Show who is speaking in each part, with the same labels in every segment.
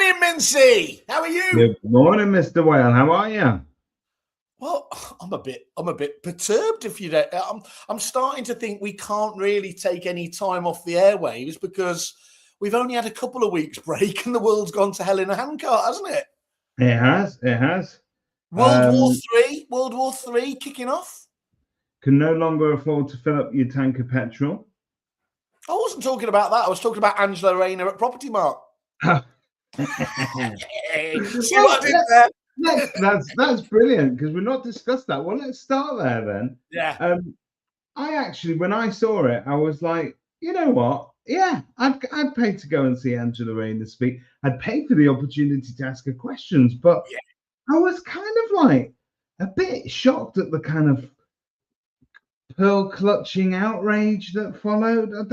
Speaker 1: morning, Mincy. How are you?
Speaker 2: Good morning, Mr. Whale. How are you?
Speaker 1: Well, I'm a bit perturbed. If you don't, I'm starting to think we can't really take any time off the airwaves because we've only had a couple of weeks break and the world's gone to hell in a handcart, hasn't it?
Speaker 2: It has. It has.
Speaker 1: World War Three kicking off.
Speaker 2: Can no longer afford to fill up your tank of petrol.
Speaker 1: I wasn't talking about that. I was talking about Angela Rayner at Property Mart. See what I did there?
Speaker 2: That's brilliant because we've not discussed that. Well, let's start there then.
Speaker 1: Yeah.
Speaker 2: I actually, when I saw it, I was like, you know what? Yeah, I'd pay to go and see Angela Rayner speak. I'd pay for the opportunity to ask her questions, but I was kind of like a bit shocked at the kind of pearl clutching outrage that followed. I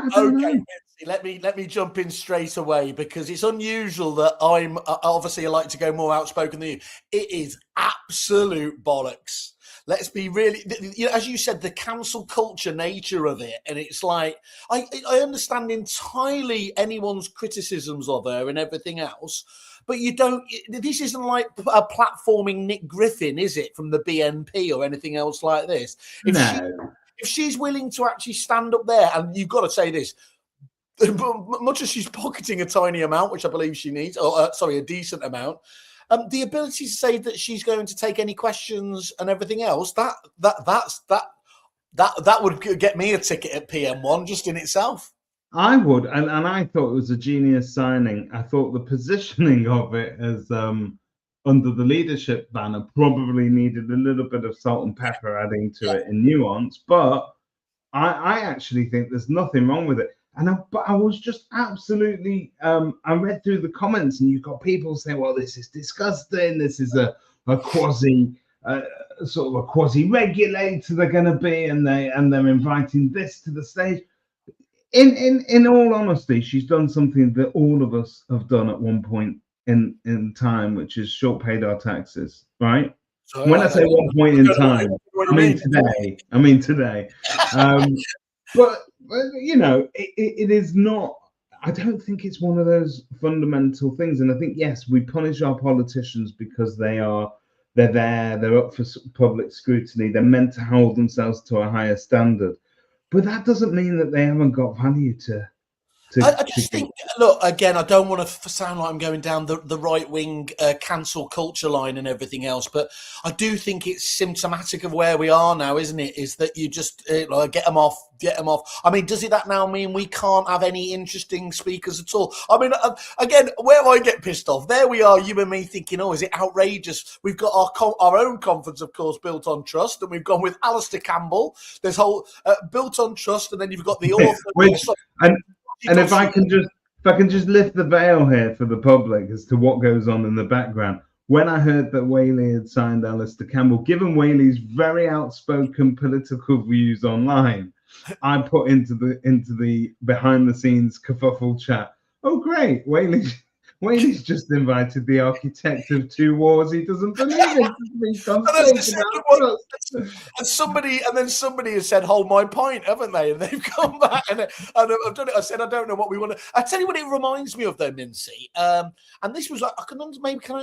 Speaker 2: don't know.
Speaker 1: Let me jump in straight away because it's unusual that I'm obviously I like to go more outspoken than you. It is absolute bollocks. Let's be really, as you said, the cancel culture nature of it, and it's like I understand entirely anyone's criticisms of her and everything else. But you don't. This isn't like a platforming Nick Griffin, is it, from the BNP or anything else like this? If she's willing to actually stand up there, and you've got to say this, much as she's pocketing a tiny amount, which I believe she needs, or a decent amount, the ability to say that she's going to take any questions and everything else, that would get me a ticket at PM1 just in itself.
Speaker 2: I would, and I thought it was a genius signing. I thought the positioning of it as under the leadership banner probably needed a little bit of salt and pepper adding to it in nuance, but I actually think there's nothing wrong with it. But I was just absolutely, I read through the comments and you've got people saying, well, this is disgusting. This is a quasi, sort of a quasi regulator they're going to be, and they're inviting this to the stage. In all honesty, she's done something that all of us have done at one point in time, which is short paid our taxes, right? So when I say one point in time, I mean today. But you know, it is not. I don't think it's one of those fundamental things. And I think yes, we punish our politicians because they're up for public scrutiny. They're meant to hold themselves to a higher standard. But that doesn't mean that they haven't got value to.
Speaker 1: I just think, look, again, I don't want to sound like I'm going down the right-wing cancel culture line and everything else, but I do think it's symptomatic of where we are now, isn't it? Is that you just get them off. I mean, does that now mean we can't have any interesting speakers at all? I mean, again, where I get pissed off, there we are, you and me thinking, oh, is it outrageous? We've got our own conference, of course, built on trust, and we've gone with Alistair Campbell. There's whole built on trust, and then you've got the author.
Speaker 2: And if I can just lift the veil here for the public as to what goes on in the background. When I heard that Whaley had signed Alistair Campbell, given Whaley's very outspoken political views online, I put into the behind the scenes kerfuffle chat. Oh great, Whaley's just invited the architect of two wars he doesn't believe in.
Speaker 1: And somebody has said, "Hold my point," haven't they? And they've come back and I've done it. I said, "I don't know what we want to." I tell you what, it reminds me of though, Mincy. And this was can I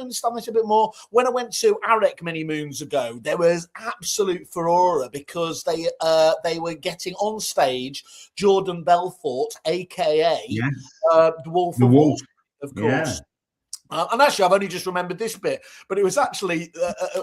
Speaker 1: understand this a bit more? When I went to Arek many moons ago, there was absolute furore because they were getting on stage Jordan Belfort, aka the Wolf of Wall Street. Of course. And actually, I've only just remembered this bit, but it was actually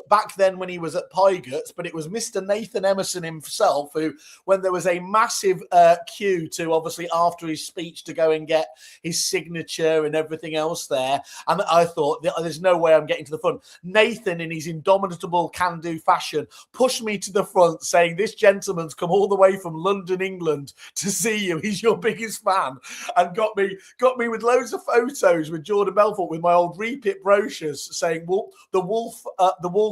Speaker 1: back then when he was at Pygots, but it was Mr. Nathan Emerson himself who, when there was a massive queue to obviously after his speech to go and get his signature and everything else there, and I thought, there's no way I'm getting to the front. Nathan, in his indomitable can-do fashion, pushed me to the front saying, this gentleman's come all the way from London, England to see you. He's your biggest fan, and got me with loads of photos with Jordan Belfort with my old reprint brochures saying the wolf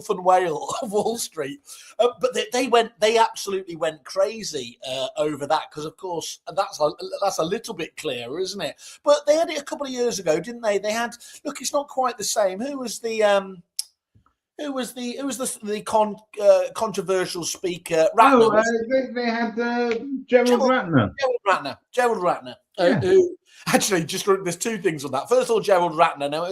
Speaker 1: and whale of Wall Street. But they absolutely went crazy over that because, of course, that's a little bit clearer, isn't it? But they had it a couple of years ago, didn't they? They had, look, it's not quite the same. Who was the controversial speaker? Ratner.
Speaker 2: They had Gerald Ratner.
Speaker 1: Gerald Ratner.
Speaker 2: Yeah.
Speaker 1: Actually, just there's two things on that. First of all, Gerald Ratner. Now,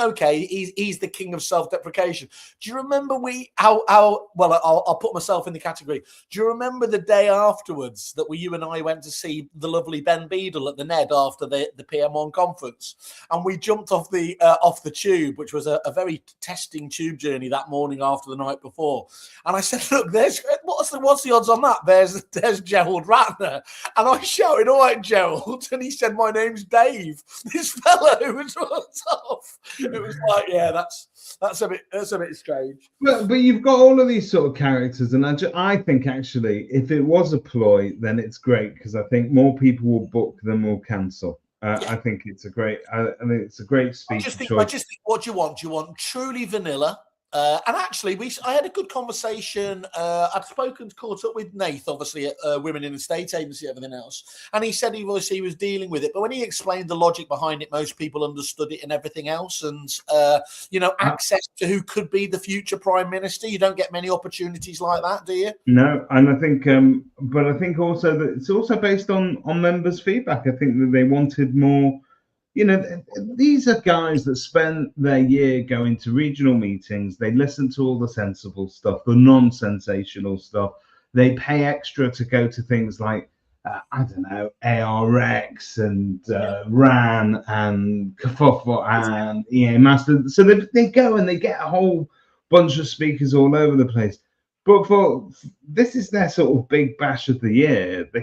Speaker 1: okay, he's the king of self-deprecation. Do you remember I'll put myself in the category. Do you remember the day afterwards that you and I went to see the lovely Ben Beadle at the Ned after the PM1 conference, and we jumped off the tube, which was a very testing tube journey that morning after the night before. And I said, "Look, what's the odds on that? There's Gerald Ratner," and I shouted, "All right, Gerald," and he said, "My name's Dave." This fellow was off. It was like, yeah, that's a bit strange.
Speaker 2: But you've got all of these sort of characters, and I think actually, if it was a ploy, then it's great because I think more people will book than will cancel. I think it's a great. I think it's a great speech.
Speaker 1: I just think, what do you want? Do you want truly vanilla? And actually, I had a good conversation. I'd caught up with Nath, obviously, at Women in the State Agency, everything else. And he said he was dealing with it. But when he explained the logic behind it, most people understood it and everything else. And, access to who could be the future Prime Minister. You don't get many opportunities like that, do you?
Speaker 2: No, and I think, but I think also that it's also based on members' feedback. I think that they wanted more. These are guys that spend their year going to regional meetings. They listen to all the sensible stuff, the non-sensational stuff. They pay extra to go to things like, ARX and RAN and Kerfuffle and EA Master. So they go and they get a whole bunch of speakers all over the place. But this is their sort of big bash of the year. They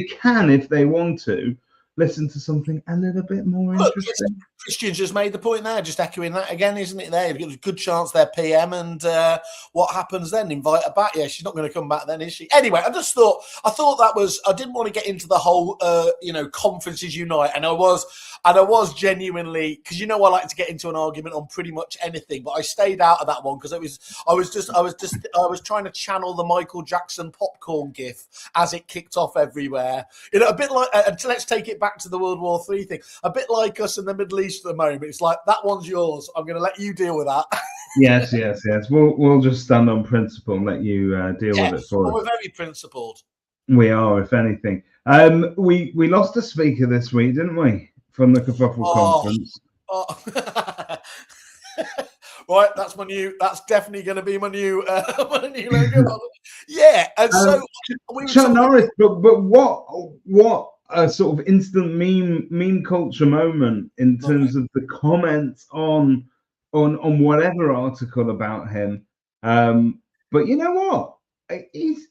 Speaker 2: can, if they want to, listen to something a little bit more interesting.
Speaker 1: Christian's just made the point there, just echoing that again, isn't it? There's a good chance they're PM, and what happens then? Invite her back? Yeah, she's not going to come back then, is she? Anyway, I thought that was. I didn't want to get into the whole, conferences unite, and I was genuinely, because I like to get into an argument on pretty much anything, but I stayed out of that one because I was trying to channel the Michael Jackson popcorn gif as it kicked off everywhere. A bit like, let's take it back to the World War III thing. A bit like us in the Middle East at the moment. It's like, that one's yours. I'm going to let you deal with that.
Speaker 2: Yes. We'll just stand on principle and let you deal with it for us.
Speaker 1: We're very principled.
Speaker 2: We are, if anything. We lost a speaker this week, didn't we? From the Kerfuffle conference.
Speaker 1: Right, that's definitely going to be my new logo. Yeah, and so
Speaker 2: Chuck Norris, but what a sort of instant meme culture moment in terms of the comments on whatever article about him. But you know what? He's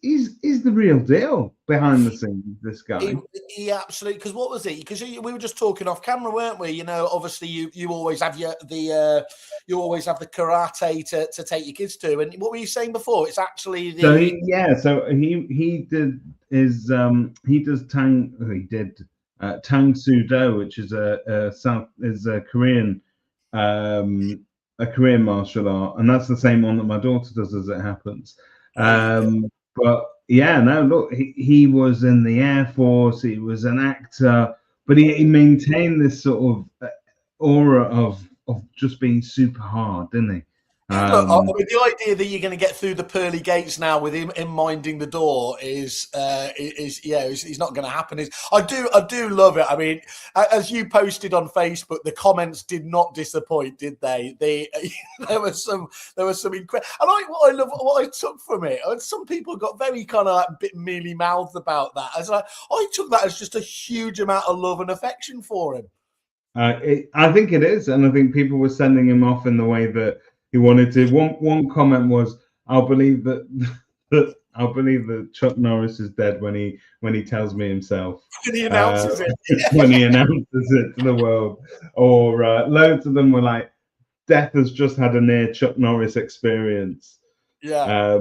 Speaker 2: the real deal behind the scenes. This guy.
Speaker 1: He absolutely. Because what was it? Because we were just talking off camera, weren't we? Obviously you always have the karate to take your kids to. And what were you saying before? It's actually the.
Speaker 2: So he did his he did Tang Soo Do, which is a Korean martial art, and that's the same one that my daughter does, as it happens. But yeah, no, look, he was in the Air Force, he was an actor, but he maintained this sort of aura of just being super hard, didn't he?
Speaker 1: The idea that you're going to get through the pearly gates now with him minding the door is not going to happen. I do love it. I mean, as you posted on Facebook, the comments did not disappoint, did they? There was some incredible. And what I took from it. Some people got very kind of like a bit mealy mouthed about that. I took that as just a huge amount of love and affection for him.
Speaker 2: I think it is, and I think people were sending him off in the way that he wanted to. One comment was, "I'll believe that Chuck Norris is dead when he tells me himself."
Speaker 1: When he announces it.
Speaker 2: When he announces it to the world. Or loads of them were like, "Death has just had a near Chuck Norris experience."
Speaker 1: Yeah.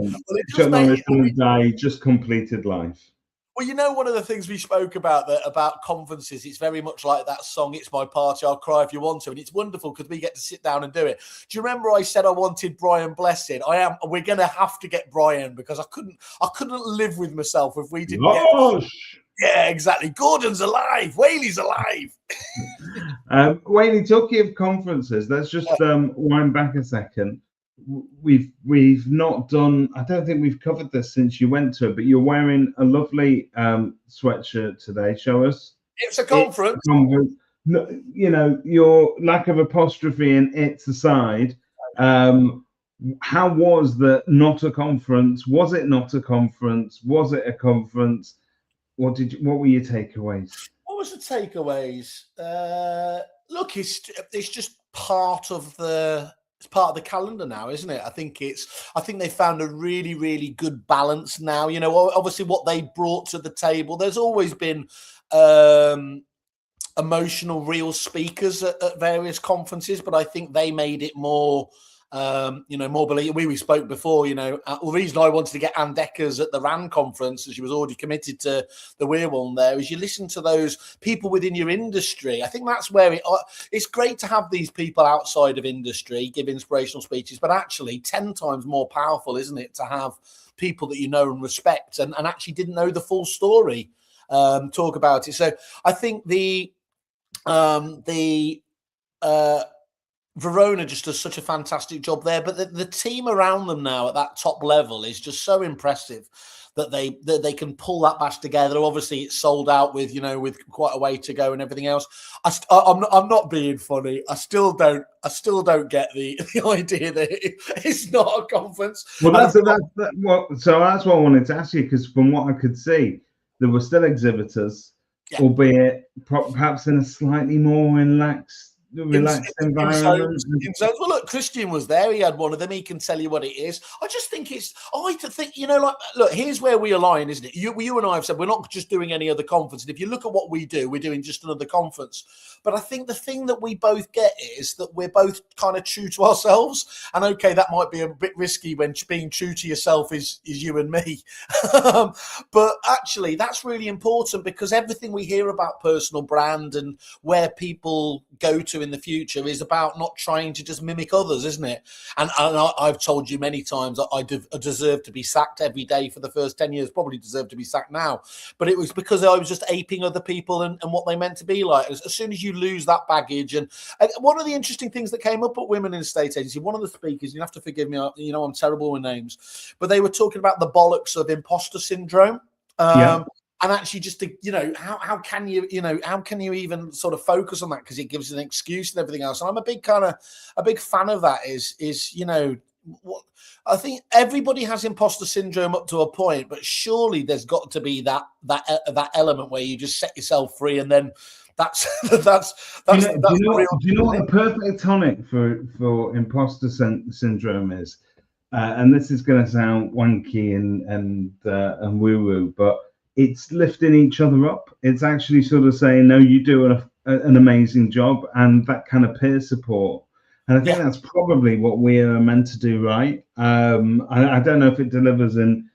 Speaker 2: Chuck Norris didn't die; he just completed life.
Speaker 1: Well, one of the things we spoke about conferences, it's very much like that song, "It's My Party, I'll Cry If You Want To." And it's wonderful because we get to sit down and do it. Do you remember I said I wanted Brian Blessed? We're going to have to get Brian because I couldn't live with myself if we didn't get. Yeah, exactly. Gordon's alive. Whaley's alive.
Speaker 2: Whaley, talking of conferences, let's just wind back a second. We've not done. I don't think we've covered this since you went to it, but you're wearing a lovely sweatshirt today. Show us.
Speaker 1: It's a conference.
Speaker 2: No, you know, your lack of apostrophe in it's aside, how was that not a conference? Was it not a conference? Was it a conference? What were your takeaways?
Speaker 1: What was the takeaways? Look, it's just part of the calendar now, isn't it? I think they found a really, really good balance now. You know, obviously what they brought to the table. There's always been emotional, real speakers at various conferences, but I think they made it more. More believe. We spoke before. You know, the reason I wanted to get Anne Deckers at the RAN conference, as she was already committed to the Weir one, there is you listen to those people within your industry. I think that's where it's great to have these people outside of industry give inspirational speeches, but actually 10 times more powerful, isn't it, to have people that you know and respect and actually didn't know the full story talk about it. So I think Verona just does such a fantastic job there, but the team around them now at that top level is just so impressive that they can pull that batch together. Obviously, it's sold out with quite a way to go and everything else. I'm not being funny. I still don't get the idea that it's not a conference.
Speaker 2: Well, so that's what I wanted to ask you, because from what I could see, there were still exhibitors, albeit perhaps in a slightly more relaxed environment.
Speaker 1: Well, look, Christian was there. He had one of them. He can tell you what it is. I just think look, here's where we align, isn't it? You and I have said we're not just doing any other conference. And if you look at what we do, we're doing just another conference. But I think the thing that we both get is that we're both kind of true to ourselves. And okay, that might be a bit risky when being true to yourself is you and me. But actually, that's really important, because everything we hear about personal brand and where people go to in the future is about not trying to just mimic others, isn't it? And I've told you many times that I deserve to be sacked every day for the first 10 years, probably deserve to be sacked now. But it was because I was just aping other people and what they meant to be like. As soon as you lose that baggage, and one of the interesting things that came up at Women in Estate Agency, one of the speakers, you have to forgive me, I'm terrible with names, but they were talking about the bollocks of imposter syndrome. And actually, just to, how can you even sort of focus on that, because it gives an excuse and everything else. And I'm a big fan of that. I think everybody has imposter syndrome up to a point, but surely there's got to be that element where you just set yourself free, and then that's
Speaker 2: do you know what the perfect tonic for imposter syndrome is? And this is going to sound wanky and woo woo, but it's lifting each other up. It's actually sort of saying, no, you do an amazing job, and that kind of peer support. And I think that's probably what we are meant to do, right? I don't know if it delivers in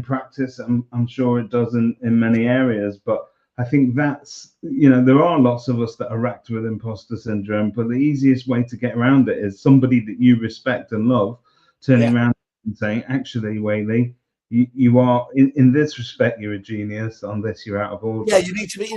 Speaker 2: practice. I'm sure it does in many areas, but I think that's, there are lots of us that are racked with imposter syndrome, but the easiest way to get around it is somebody that you respect and love turning around and saying, actually, Whaley, you are in this respect, you're a genius. On this, you're out of order.
Speaker 1: Yeah, you need to be.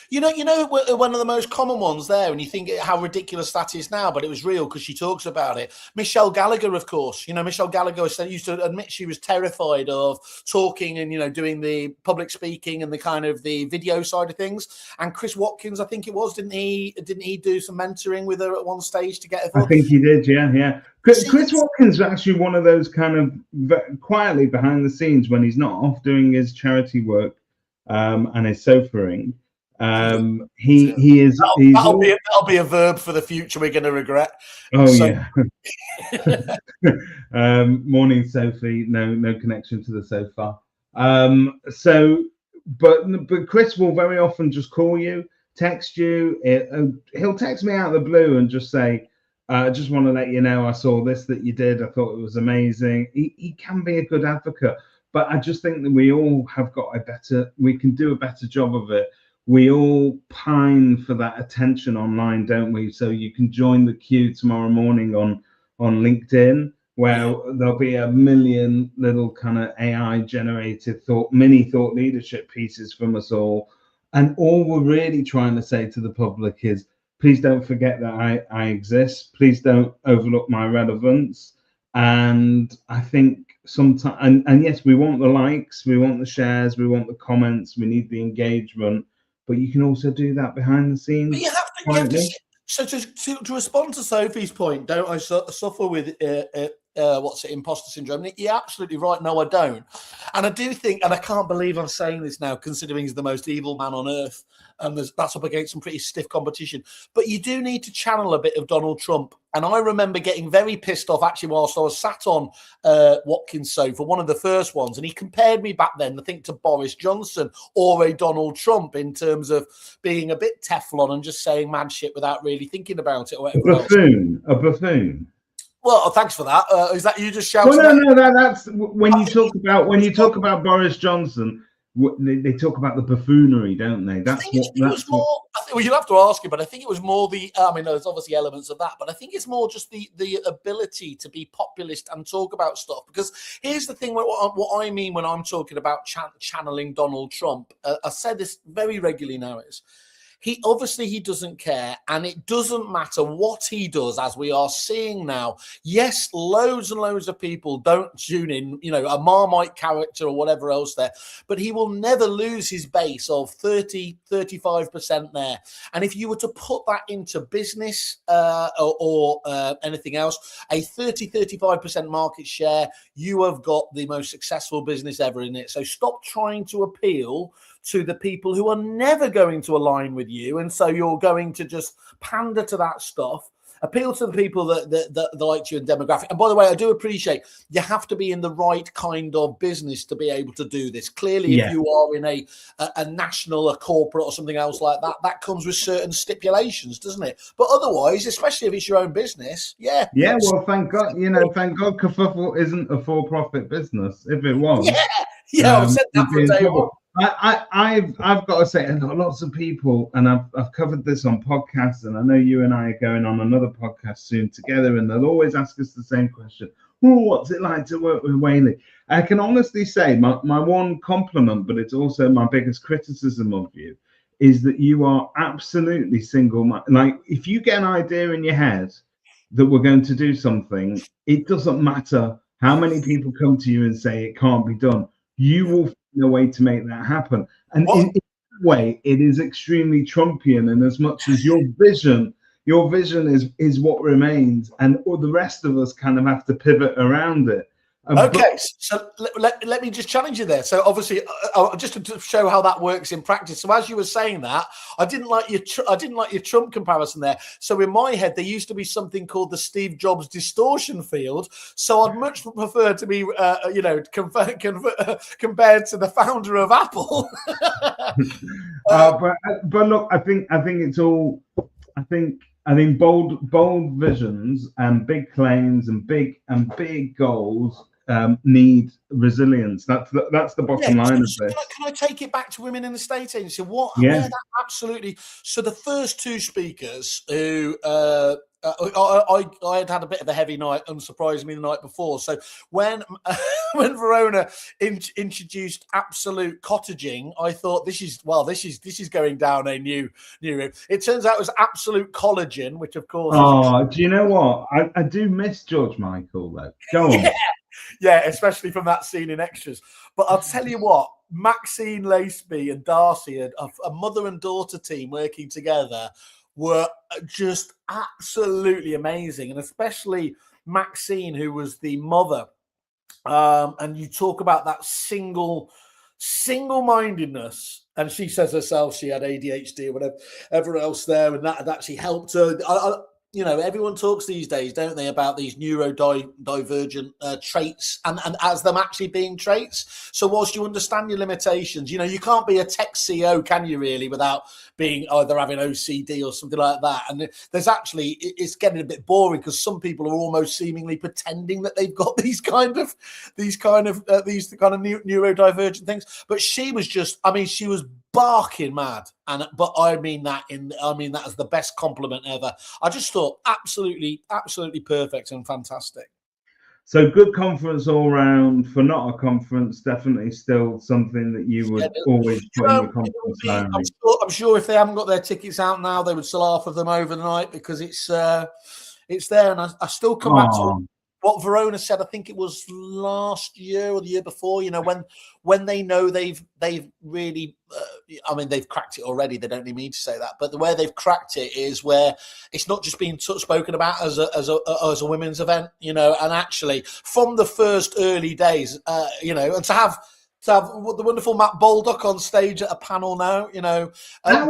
Speaker 1: One of the most common ones there, and you think how ridiculous that is now, but it was real because she talks about it. Michelle Gallagher, of course. Michelle Gallagher used to admit she was terrified of talking and, doing the public speaking and the kind of the video side of things. And Chris Watkins, I think it was, didn't he do some mentoring with her at one stage to get her?
Speaker 2: I think he did, yeah. Chris Watkins is actually one of those kind of quietly behind the scenes when he's not off doing his charity work and his sofaing. He is.
Speaker 1: That'll be a verb for the future we're going to regret.
Speaker 2: Yeah. Morning, Sophie. No connection to the sofa. But Chris will very often just call you, text you. He'll text me out of the blue and just say, I just want to let you know I saw this that you did. I thought it was amazing. He can be a good advocate, but I just think that we all have we can do a better job of it. We all pine for that attention online, don't we? So you can join the queue tomorrow morning on LinkedIn, where there'll be a million little kind of AI generated mini thought leadership pieces from us all. And all we're really trying to say to the public is, please don't forget that I exist. Please don't overlook my relevance. And I think sometimes, and yes, we want the likes, we want the shares, we want the comments, we need the engagement. but you can also do that behind the scenes.
Speaker 1: But you have to so to respond to Sophie's point, don't I suffer with imposter syndrome? You're absolutely right. No, I don't. And I do think, and I can't believe I'm saying this now, considering he's the most evil man on earth, and that's up against some pretty stiff competition. But you do need to channel a bit of Donald Trump. And I remember getting very pissed off, actually, whilst I was sat on Watkins' sofa, one of the first ones, and he compared me back then, I think, to Boris Johnson or a Donald Trump in terms of being a bit Teflon and just saying mad shit without really thinking about it. Or
Speaker 2: a buffoon.
Speaker 1: Well, thanks for that. Is that you just shouting?
Speaker 2: Well, no, that's when you talk about Boris Johnson. They talk about the buffoonery, don't they?
Speaker 1: Well, you'll have to ask him, but I think it was more there's obviously elements of that, but I think it's more just the ability to be populist and talk about stuff. Because here's the thing: what I mean when I'm talking about channeling Donald Trump, I said this very regularly now, is he doesn't care, and it doesn't matter what he does, as we are seeing now. Yes, loads and loads of people don't tune in, a Marmite character or whatever else there, but he will never lose his base of 35% there. And if you were to put that into business or anything else, a 35% market share, you have got the most successful business ever in it. So stop trying to appeal to the people who are never going to align with you, and so you're going to just pander to that stuff. Appeal to the people that like you and demographic. And by the way, I do appreciate you have to be in the right kind of business to be able to do this. Clearly, if you are in a national, a corporate, or something else like that, that comes with certain stipulations, doesn't it? But otherwise, especially if it's your own business, yeah.
Speaker 2: Well, thank God, thank God, Kerfuffle isn't a for-profit business. If it was,
Speaker 1: I've said that for day one.
Speaker 2: I've got to say, I've got lots of people, and I've covered this on podcasts, and I know you and I are going on another podcast soon together, and they'll always ask us the same question. What's it like to work with Whaley? I can honestly say my one compliment, but it's also my biggest criticism of you, is that you are absolutely single-minded. Like, if you get an idea in your head that we're going to do something, it doesn't matter how many people come to you and say it can't be done. You will find a way to make that happen. And in that way, it is extremely Trumpian. And as much as your vision is what remains, and all the rest of us kind of have to pivot around it.
Speaker 1: Okay, so let me just challenge you there. So obviously, just to show how that works in practice. So as you were saying that, I didn't like your Trump comparison there. So in my head, there used to be something called the Steve Jobs distortion field. So I'd much prefer to be, compared to the founder of Apple.
Speaker 2: But look, I think it's all. I think bold visions and big claims and big goals need resilience. That's the bottom line of this.
Speaker 1: Can I take it back to women in the state agency? Absolutely. So the first two speakers who I had a bit of a heavy night, unsurprisingly, the night before. So when Verona introduced absolute cottaging, I thought this is going down a new route. It turns out it was absolute collagen, which of course.
Speaker 2: Do you know what? I do miss George Michael though. Go on.
Speaker 1: Yeah, especially from that scene in Extras. But I'll tell you what, Maxine Laceby and Darcy, a mother and daughter team working together, were just absolutely amazing. And especially Maxine, who was the mother. And you talk about that single-mindedness. And she says herself she had ADHD or whatever else there, and that had actually helped her. Everyone talks these days, don't they, about these neurodivergent traits and as them actually being traits. So whilst you understand your limitations, you can't be a tech CEO, can you really, without being either having OCD or something like that. And there's actually, it's getting a bit boring because some people are almost seemingly pretending that they've got these kind of neurodivergent things. But she was she was barking mad, but I mean that as the best compliment ever. I just thought absolutely perfect and fantastic.
Speaker 2: So good conference all round. For not a conference, definitely still something that you would always put in your conference.
Speaker 1: I'm sure if they haven't got their tickets out now, they would sell half of them overnight because it's there. And I still come back to what Verona said, I think it was last year or the year before, when they know they've really, they've cracked it already. They don't need me to say that, but the way they've cracked it is where it's not just being spoken about as a women's event, and actually from the first early days, and to have the wonderful Matt Baldock on stage at a panel now,
Speaker 2: that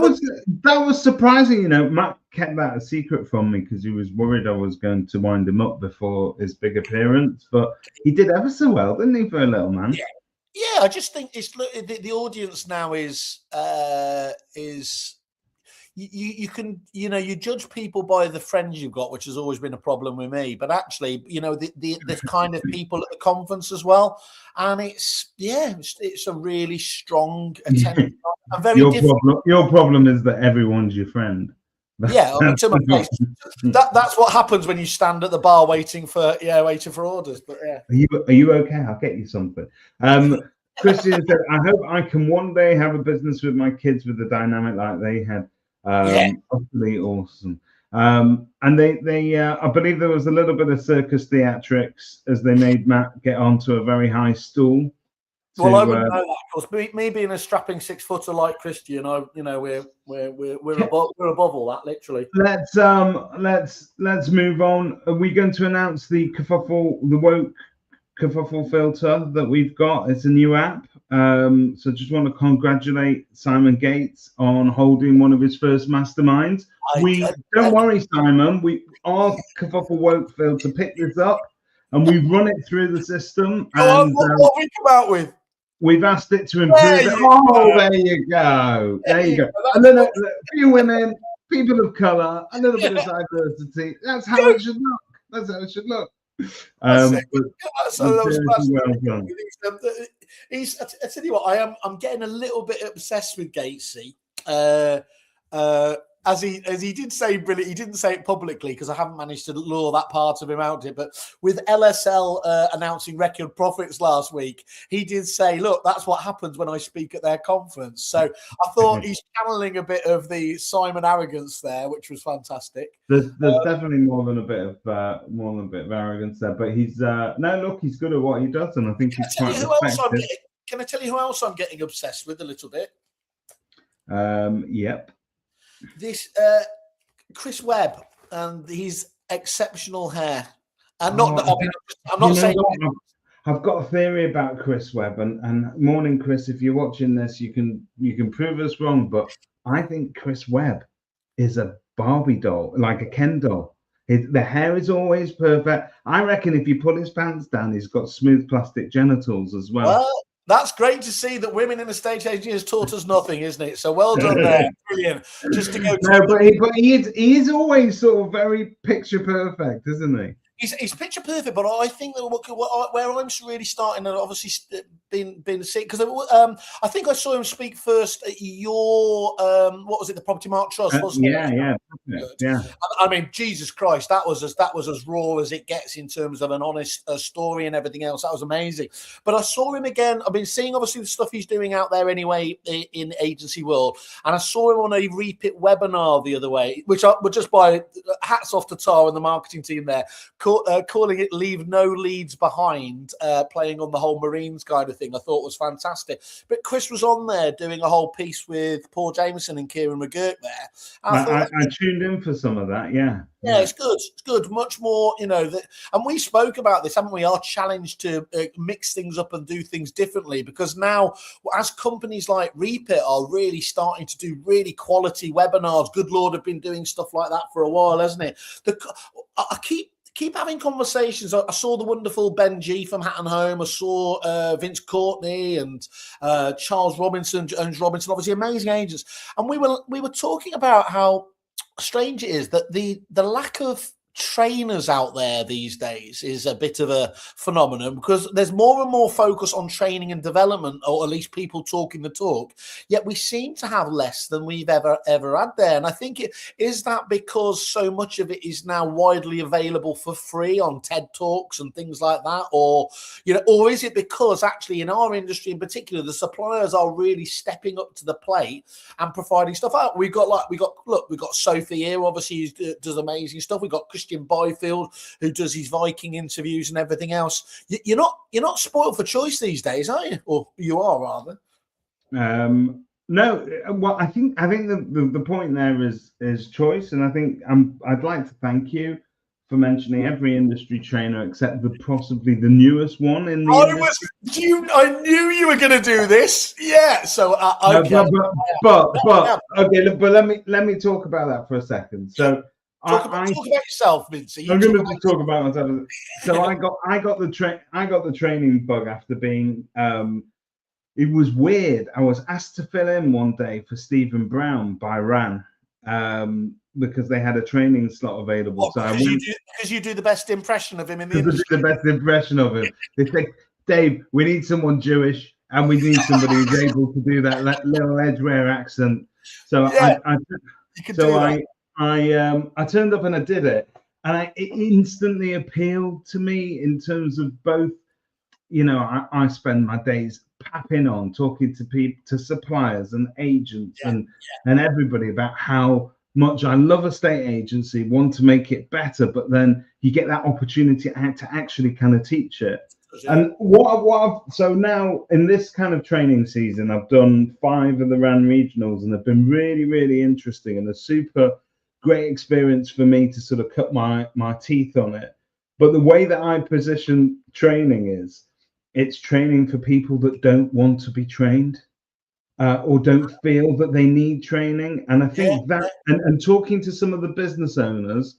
Speaker 2: was surprising. Matt kept that a secret from me because he was worried I was going to wind him up before his big appearance. But he did ever so well, didn't he, for a little man?
Speaker 1: Yeah. I just think it's the audience now is. You can you judge people by the friends you've got, which has always been a problem with me. But actually, the kind of people at the conference as well, and it's a really strong attendance.
Speaker 2: Your problem is that everyone's your friend.
Speaker 1: Yeah, to my face. That's what happens when you stand at the bar waiting for orders. But yeah,
Speaker 2: are you okay? I'll get you something. Christian said, "I hope I can one day have a business with my kids with a dynamic like they had." Utterly awesome. And they I believe there was a little bit of circus theatrics as they made Matt get onto a very high stool.
Speaker 1: Well, I wouldn't know that, of course. Me being a strapping 6-footer like Christian, we're above all that, literally.
Speaker 2: Let's move on. Are we going to announce the woke Kerfuffle filter that we've got? It's a new app. So just want to congratulate Simon Gates on holding one of his first masterminds. Don't worry, Simon. Our Kerfuffle woke filter picked this up and we've run it through the system. And
Speaker 1: what we come out with?
Speaker 2: We've asked it to improve it. There you go. There you go. And then a few women, people of color, a little bit of diversity. That's how it should look. That's how it should look.
Speaker 1: I tell you what, I'm getting a little bit obsessed with Gatesy. As he did say, brilliant. He didn't say it publicly because I haven't managed to lure that part of him out of it. But with LSL announcing record profits last week, he did say, "Look, that's what happens when I speak at their conference." So I thought he's channeling a bit of the Simon arrogance there, which was fantastic.
Speaker 2: There's definitely more than a bit of arrogance there, but he's he's good at what he does, and I think he's quite effective.
Speaker 1: Can I tell you who else I'm getting obsessed with a little bit?
Speaker 2: Yep.
Speaker 1: This Chris Webb and his exceptional hair. And I'm not saying.
Speaker 2: I've got a theory about Chris Webb, and morning, Chris. If you're watching this, you can prove us wrong, but I think Chris Webb is a Barbie doll, like a Ken doll. The hair is always perfect. I reckon if you pull his pants down, he's got smooth plastic genitals as well.
Speaker 1: Well, that's great to see that women in the state agency has taught us nothing, isn't it? So well done there. Brilliant. Just to go.
Speaker 2: But he is always sort of very picture perfect, isn't he?
Speaker 1: He's picture perfect, but I think that where I'm really starting, and obviously been sick, because I think I saw him speak first at your what was it, the Property Mark Trust, wasn't it?
Speaker 2: Yeah.
Speaker 1: I mean, Jesus Christ, that was as raw as it gets in terms of an honest story and everything else. That was amazing. But I saw him again. I've been seeing obviously the stuff he's doing out there anyway in agency world, and I saw him on a Repeat webinar the other way, which I would just buy hats off to Tar and the marketing team there. Calling it "Leave No Leads Behind," playing on the whole Marines kind of thing, I thought was fantastic. But Chris was on there doing a whole piece with Paul Jameson and Kieran McGurk there.
Speaker 2: I tuned in for some of that, yeah.
Speaker 1: Yeah, it's good. It's good. Much more, and we spoke about this, haven't we? Our challenge to mix things up and do things differently, because now, as companies like Repeat are really starting to do really quality webinars, good Lord, have been doing stuff like that for a while, hasn't it? I keep having conversations. I saw the wonderful Ben G from Hatton Home. I saw Vince Courtney and Charles Robinson, Jones Robinson, obviously amazing agents. And we were talking about how strange it is that the lack of trainers out there these days is a bit of a phenomenon, because there's more and more focus on training and development, or at least people talking the talk, yet we seem to have less than we've ever had there. And I think is that because so much of it is now widely available for free on TED Talks and things like that, or is it because actually in our industry in particular, the suppliers are really stepping up to the plate and providing stuff out? We've got Sophie here, obviously, who does amazing stuff. We've got Christian Christian Byfield, who does his Viking interviews and everything else. You're not spoiled for choice these days, are you? Or you are, rather.
Speaker 2: No, well, I think the point there is choice, and I think I'd like to thank you for mentioning every industry trainer except possibly the newest one in the industry.
Speaker 1: I knew you were going to do this. Yeah. So okay.
Speaker 2: No, but okay. But let me talk about that for a second. So
Speaker 1: talk about yourself, Mincy.
Speaker 2: I'm going to talk about myself. So I got the training bug after being. It was weird. I was asked to fill in one day for Stephen Brown by RAN. Because they had a training slot available.
Speaker 1: Because you do the best impression of him in the industry.
Speaker 2: The best impression of him. They say, Dave, we need someone Jewish, and we need somebody who's able to do that little Edgware accent. So
Speaker 1: yeah,
Speaker 2: I turned up and I did it, and it instantly appealed to me in terms of both. You know, I spend my days papping on, talking to people, to suppliers and agents and everybody about how much I love a state agency, want to make it better, but then you get that opportunity to actually kind of teach it. And so now in this kind of training season, I've done 5 of the RAN regionals, and they've been really, really interesting and a super great experience for me to sort of cut my teeth on it. But the way that I position training is, it's training for people that don't want to be trained. Or don't feel that they need training, and I think and talking to some of the business owners,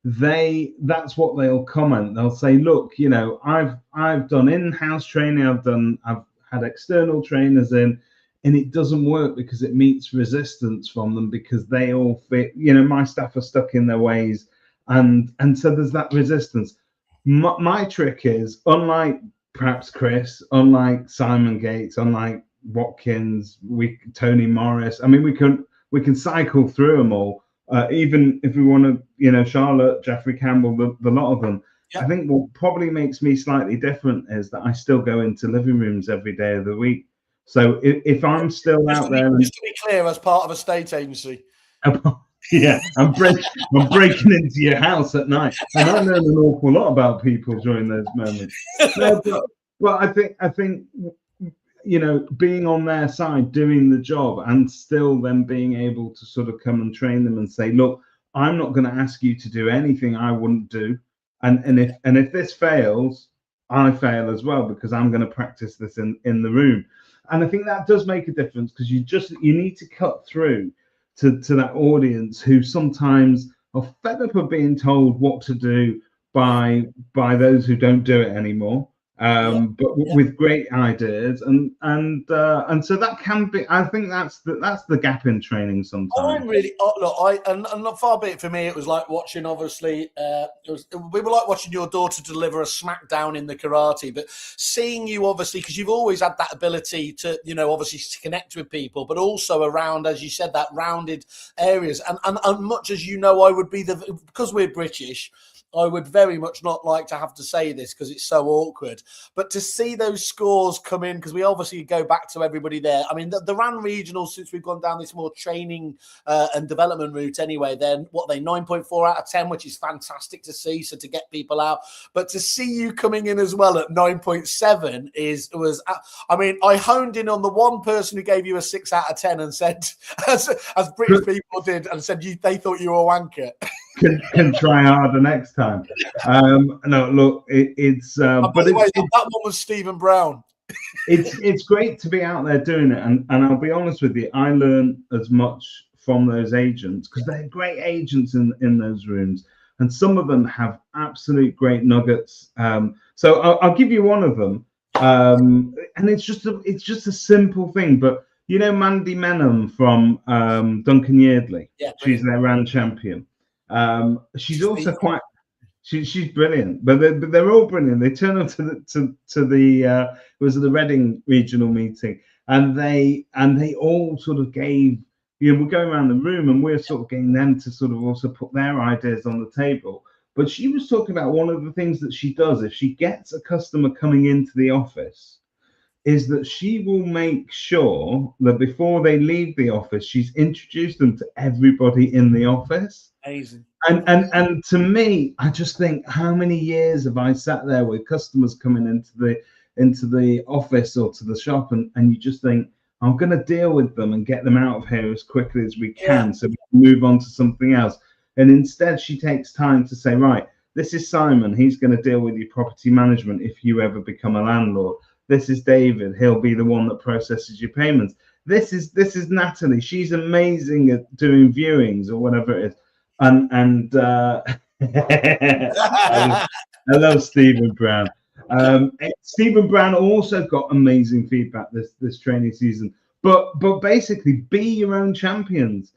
Speaker 2: that's what they'll comment. They'll say, look, you know, I've done in-house training, I've had external trainers in, and it doesn't work because it meets resistance from them because they all fit. You know, my staff are stuck in their ways, and so there's that resistance. My trick is, unlike perhaps Chris, unlike Simon Gates, unlike Watkins, Tony Morris. I mean, we can cycle through them all. Even if we want to, you know, Charlotte, Jeffrey Campbell, the lot of them. I think what probably makes me slightly different is that I still go into living rooms every day of the week. So if I'm still out there,
Speaker 1: just to be clear, as part of a state agency.
Speaker 2: Yeah, I'm breaking into your house at night, and I learn an awful lot about people during those moments. No, but I think. You know, being on their side, doing the job, and still then being able to sort of come and train them and say, look, I'm not going to ask you to do anything I wouldn't do, and if this fails, I fail as well, because I'm going to practice this in the room. And I think that does make a difference, because you need to cut through to that audience who sometimes are fed up of being told what to do by those who don't do it anymore. With great ideas, and so that can be. I think that's the gap in training sometimes.
Speaker 1: And far be it for me. It was like watching, obviously, we were like watching your daughter deliver a smackdown in the karate, but seeing you, obviously, because you've always had that ability to, you know, obviously to connect with people, but also around, as you said, that rounded areas. And much as you know, I would be because we're British, I would very much not like to have to say this because it's so awkward, but to see those scores come in, because we obviously go back to everybody there. I mean, the RAN regionals, since we've gone down this more training and development route anyway, then 9.4 out of 10, which is fantastic to see. So to get people out, but to see you coming in as well at 9.7 I mean, I honed in on the one person who gave you a 6 out of 10 and said, as British people did, and said they thought you were a wanker.
Speaker 2: Can try harder next time. No, look, it's. But
Speaker 1: by the way, that one was Stephen Brown.
Speaker 2: It's great to be out there doing it, and I'll be honest with you, I learn as much from those agents, because they're great agents in those rooms, and some of them have absolute great nuggets. So I'll give you one of them, and it's just a simple thing, but you know Mandy Menham from Duncan Yeardley. Yeah, she's their RAN champion. She's also quite. She's brilliant, but they're all brilliant. They turn up to the it was the Reading regional meeting, and they all sort of gave. You know, we're going around the room and we're sort of getting them to sort of also put their ideas on the table. But she was talking about one of the things that she does if she gets a customer coming into the office, is that she will make sure that before they leave the office, she's introduced them to everybody in the office.
Speaker 1: Amazing.
Speaker 2: And to me, I just think, how many years have I sat there with customers coming into the office or to the shop, and you just think, I'm going to deal with them and get them out of here as quickly as we can, so we can move on to something else. And instead, she takes time to say, right, this is Simon. He's going to deal with your property management if you ever become a landlord. This is David. He'll be the one that processes your payments. This is Natalie. She's amazing at doing viewings or whatever it is. And I love Stephen Brown. Stephen Brown also got amazing feedback this training season. But basically, be your own champions.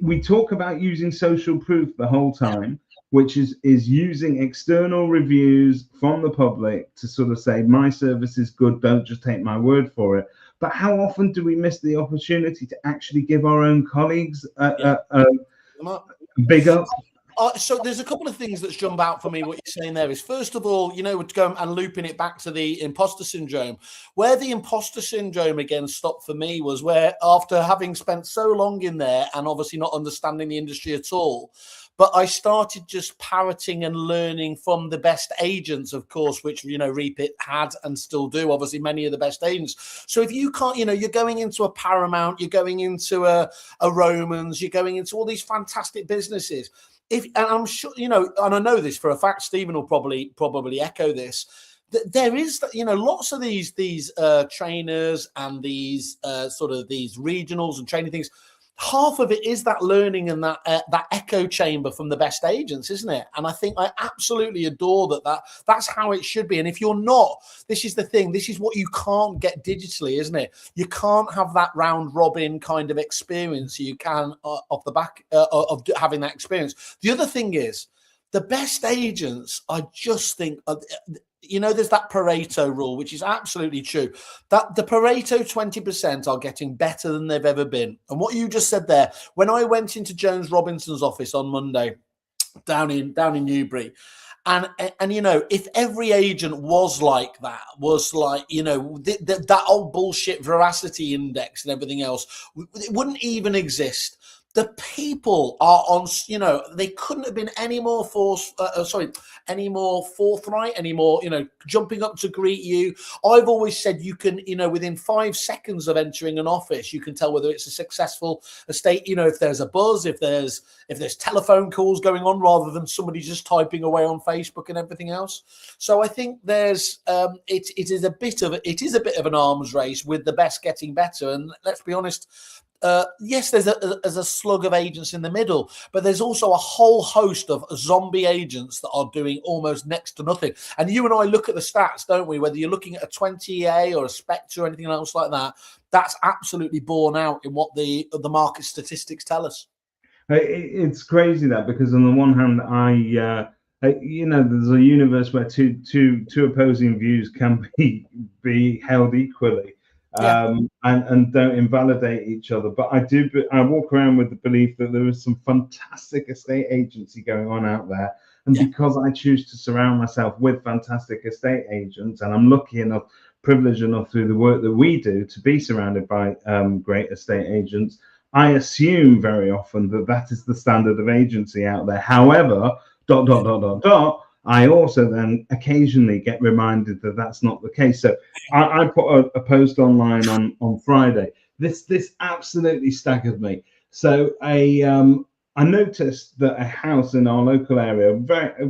Speaker 2: We talk about using social proof the whole time, which is using external reviews from the public to sort of say, my service is good, don't just take my word for it. But how often do we miss the opportunity to actually give our own colleagues a big up?
Speaker 1: So there's a couple of things that jump out for me. What you're saying there is, first of all, going and looping it back to the imposter syndrome. Where the imposter syndrome again stopped for me was where, after having spent so long in there and obviously not understanding the industry at all, but I started just parroting and learning from the best agents, of course, which, Repeat had and still do, obviously, many of the best agents. So if you can't, you're going into a Paramount, you're going into a Romans, you're going into all these fantastic businesses. And I'm sure, and I know this for a fact, Stephen will probably echo this. There is, lots of these trainers and these sort of these regionals and training things. Half of it is that learning and that echo chamber from the best agents, isn't it? And I think I absolutely adore that's how it should be. And if you're not, this is the thing. This is what you can't get digitally, isn't it? You can't have that round robin kind of experience you can off the back of having that experience. The other thing is, the best agents, I just think, there's that Pareto rule, which is absolutely true, that the Pareto 20% are getting better than they've ever been. And what you just said there, when I went into Jones Robinson's office on Monday down in Newbury, and if every agent was like that, that old bullshit veracity index and everything else, it wouldn't even exist. The people are on, they couldn't have been any more forthright, any more, jumping up to greet you. I've always said you can, within 5 seconds of entering an office, you can tell whether it's a successful estate, if there's a buzz, if there's telephone calls going on rather than somebody just typing away on Facebook and everything else. So I think there's, it is a bit of an arms race with the best getting better. And let's be honest, yes, there's a slug of agents in the middle, but there's also a whole host of zombie agents that are doing almost next to nothing. And you and I look at the stats, don't we? Whether you're looking at a 20EA or a Spectre or anything else like that, that's absolutely borne out in what the market statistics tell us.
Speaker 2: It's crazy that, because on the one hand, there's a universe where two opposing views can be held equally. And don't invalidate each other. But I walk around with the belief that there is some fantastic estate agency going on out there. And because I choose to surround myself with fantastic estate agents, and I'm lucky enough, privileged enough through the work that we do to be surrounded by great estate agents, I assume very often that is the standard of agency out there. However, ... I also then occasionally get reminded that that's not the case. So I put a post online on Friday. This absolutely staggered me. So I noticed that a house in our local area,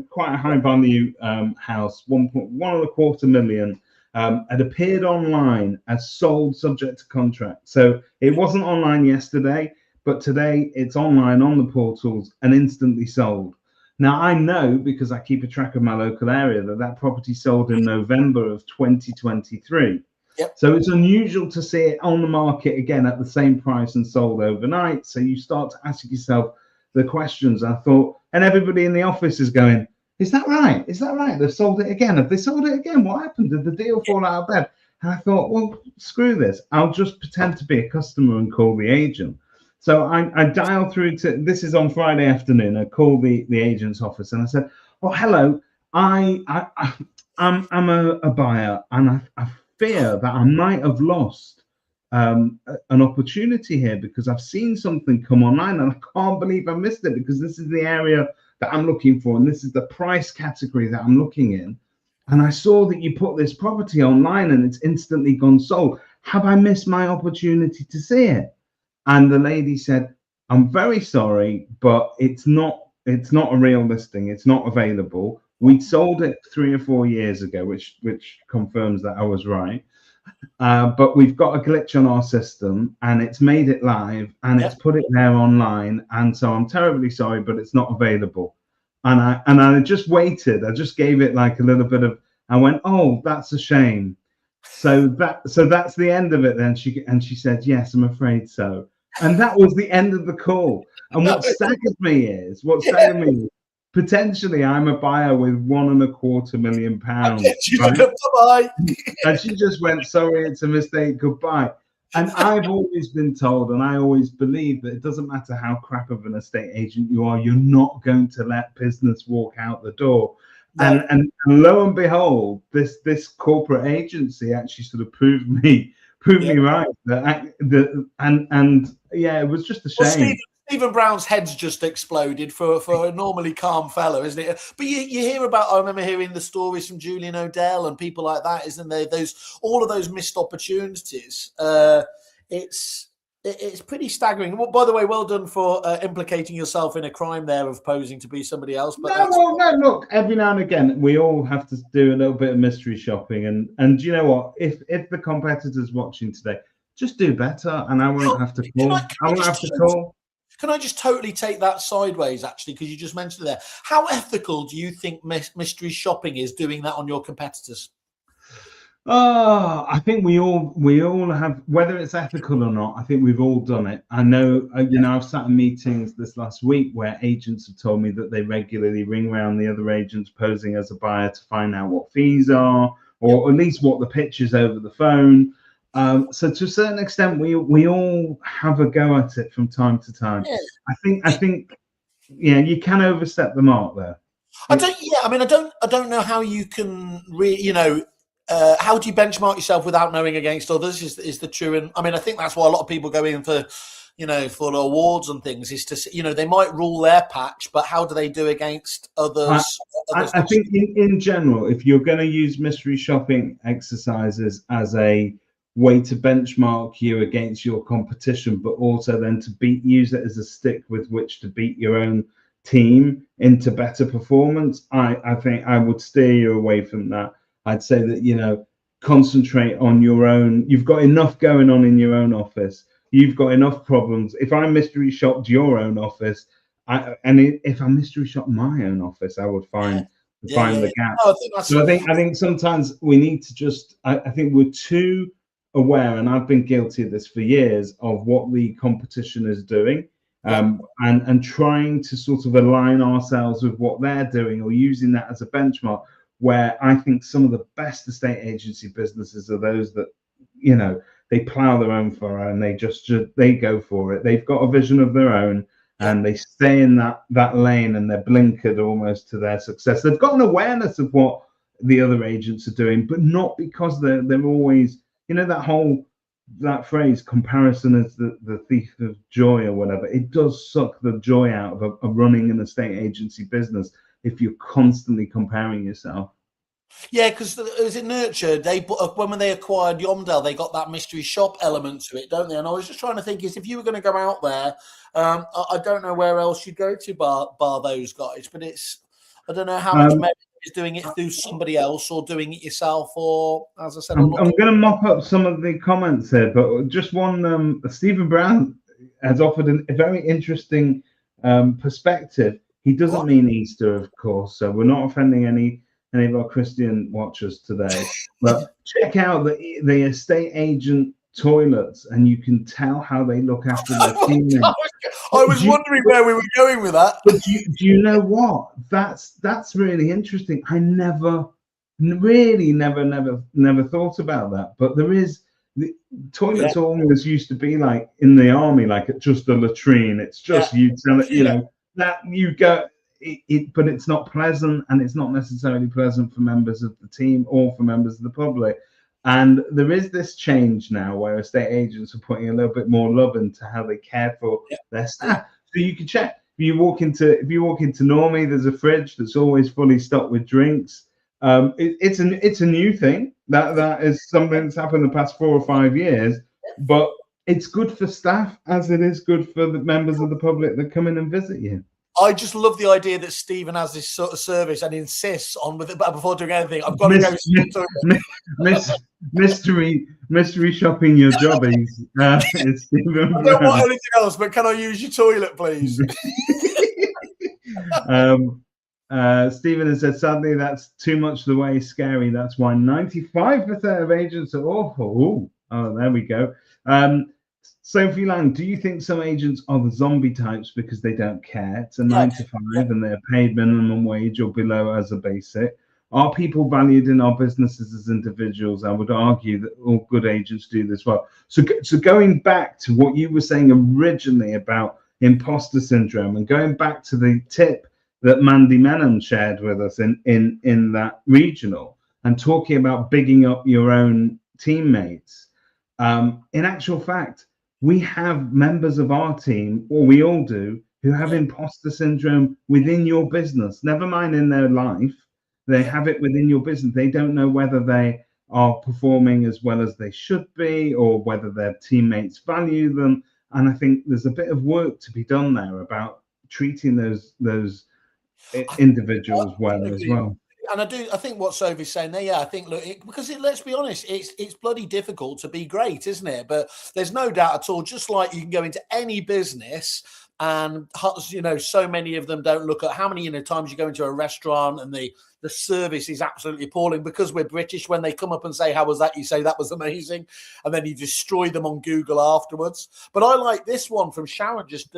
Speaker 2: quite a high value house, 1.25 million, had appeared online as sold subject to contract. So it wasn't online yesterday, but today it's online on the portals and instantly sold. Now, I know, because I keep a track of my local area, that property sold in November of 2023.
Speaker 1: Yep.
Speaker 2: So it's unusual to see it on the market again at the same price and sold overnight. So you start to ask yourself the questions. I thought, and everybody in the office is going, is that right? Is that right? They've sold it again. Have they sold it again? What happened? Did the deal fall out of bed? And I thought, well, screw this. I'll just pretend to be a customer and call the agent. So I dial through to, this is on Friday afternoon, I called the agent's office and I said, oh, hello, I'm a buyer and I've fear that I might have lost an opportunity here because I've seen something come online and I can't believe I missed it because this is the area that I'm looking for and this is the price category that I'm looking in. And I saw that you put this property online and it's instantly gone sold. Have I missed my opportunity to see it? And the lady said, I'm very sorry, but it's not a real listing. It's not available. We sold it 3 or 4 years ago, which confirms that I was right. But we've got a glitch on our system and it's made it live and it's put it there online. And so I'm terribly sorry, but it's not available. And I just waited. I just gave it like a little bit of, I went, oh, that's a shame. So that's the end of it then. She said, yes, I'm afraid so. And that was the end of the call. And what staggered me is, potentially I'm a buyer with £1.25 million. Right?
Speaker 1: Bye.
Speaker 2: And she just went, sorry, it's a mistake, goodbye. And I've always been told, and I always believe that it doesn't matter how crap of an estate agent you are, you're not going to let business walk out the door. No. And lo and behold, this corporate agency actually sort of proved me right. And yeah, it was just a shame.
Speaker 1: Well, Stephen Brown's head's just exploded for a normally calm fellow, isn't it? But you hear about, I remember hearing the stories from Julian O'Dell and people like that, isn't there? All of those missed opportunities. It's pretty staggering. Well, by the way, well done for implicating yourself in a crime there of posing to be somebody else. But
Speaker 2: no, look, every now and again, we all have to do a little bit of mystery shopping. And you know what? If the competitor's watching today, just do better and I won't have to call.
Speaker 1: Can I just totally take that sideways, actually, because you just mentioned it there. How ethical do you think mystery shopping is doing that on your competitors?
Speaker 2: I think we all have, whether it's ethical or not, I think we've all done it. I know, I've sat in meetings this last week where agents have told me that they regularly ring around the other agents posing as a buyer to find out what fees are, or at least what the pitch is over the phone. So to a certain extent, we all have a go at it from time to time. Yeah. I think, you can overstep the mark there.
Speaker 1: I don't know how you can how do you benchmark yourself without knowing against others is the true. And I think that's why a lot of people go in for, for the awards and things is to, they might rule their patch, but how do they do against others?
Speaker 2: I think in general, if you're going to use mystery shopping exercises as a way to benchmark you against your competition, but also then to use it as a stick with which to beat your own team into better performance, I think I would steer you away from that. I'd say that, concentrate on your own. You've got enough going on in your own office. You've got enough problems. If I mystery shopped your own office, if I mystery shopped my own office, I would find the gap. So I think sometimes we need to just, I think we're too aware, and I've been guilty of this for years, of what the competition is doing, and trying to sort of align ourselves with what they're doing or using that as a benchmark, where I think some of the best estate agency businesses are those that, they plow their own furrow and they go for it. They've got a vision of their own and they stay in that lane and they're blinkered almost to their success. They've got an awareness of what the other agents are doing, but not because they're always, that phrase, comparison is the thief of joy or whatever. It does suck the joy out of running an estate agency business if you're constantly comparing yourself.
Speaker 1: Yeah, because as it nurtured, when they acquired Yomdale, they got that mystery shop element to it, don't they? And I was just trying to think, if you were going to go out there, I don't know where else you'd go to bar those guys, but I don't know how much merit is doing it through somebody else or doing it yourself, or as I said,
Speaker 2: I'm going to mop up some of the comments here, but just one. Stephen Brown has offered a very interesting perspective. He doesn't mean Easter, of course, so we're not offending any of our Christian watchers today. But check out the estate agent toilets, and you can tell how they look after their teammates.
Speaker 1: I was wondering where we were going with that.
Speaker 2: But do you know what? That's really interesting. I never thought about that. But there is, the toilets always used to be like in the army, like just a latrine. It's just you tell it, that you go. But it's not pleasant, and it's not necessarily pleasant for members of the team or for members of the public. And there is this change now where estate agents are putting a little bit more love into how they care for their staff. So you can check. If you walk into Normie, there's a fridge that's always fully stocked with drinks. It's a new thing. That is something that's happened in the past 4 or 5 years, but it's good for staff as it is good for the members of the public that come in and visit you.
Speaker 1: I just love the idea that Stephen has this sort of service and insists on with it, but before doing anything, I've got to go.
Speaker 2: Mystery shopping your jobbies. It's Stephen.
Speaker 1: I don't want anything else, but can I use your toilet, please?
Speaker 2: Stephen has said, sadly, that's too much the way scary. That's why 95% of agents are awful. Oh, there we go. Sophie Lang, do you think some agents are the zombie types because they don't care? It's a 9 to 5 and they're paid minimum wage or below as a basic. Are people valued in our businesses as individuals? I would argue that all good agents do this well. So going back to what you were saying originally about imposter syndrome and going back to the tip that Mandy Menon shared with us in that regional and talking about bigging up your own teammates. In actual fact, we have members of our team, or we all do, who have imposter syndrome within your business. Never mind in their life, they have it within your business. They don't know whether they are performing as well as they should be, or whether their teammates value them. And I think there's a bit of work to be done there about treating those individuals well as well.
Speaker 1: And I think what Sophie's saying there, I think, look, because let's be honest, it's bloody difficult to be great, isn't it? But there's no doubt at all, just like you can go into any business and, you know, so many of them don't look at how many, times you go into a restaurant and the service is absolutely appalling because we're British. When they come up and say, how was that? You say, that was amazing. And then you destroy them on Google afterwards. But I like this one from Sharon, just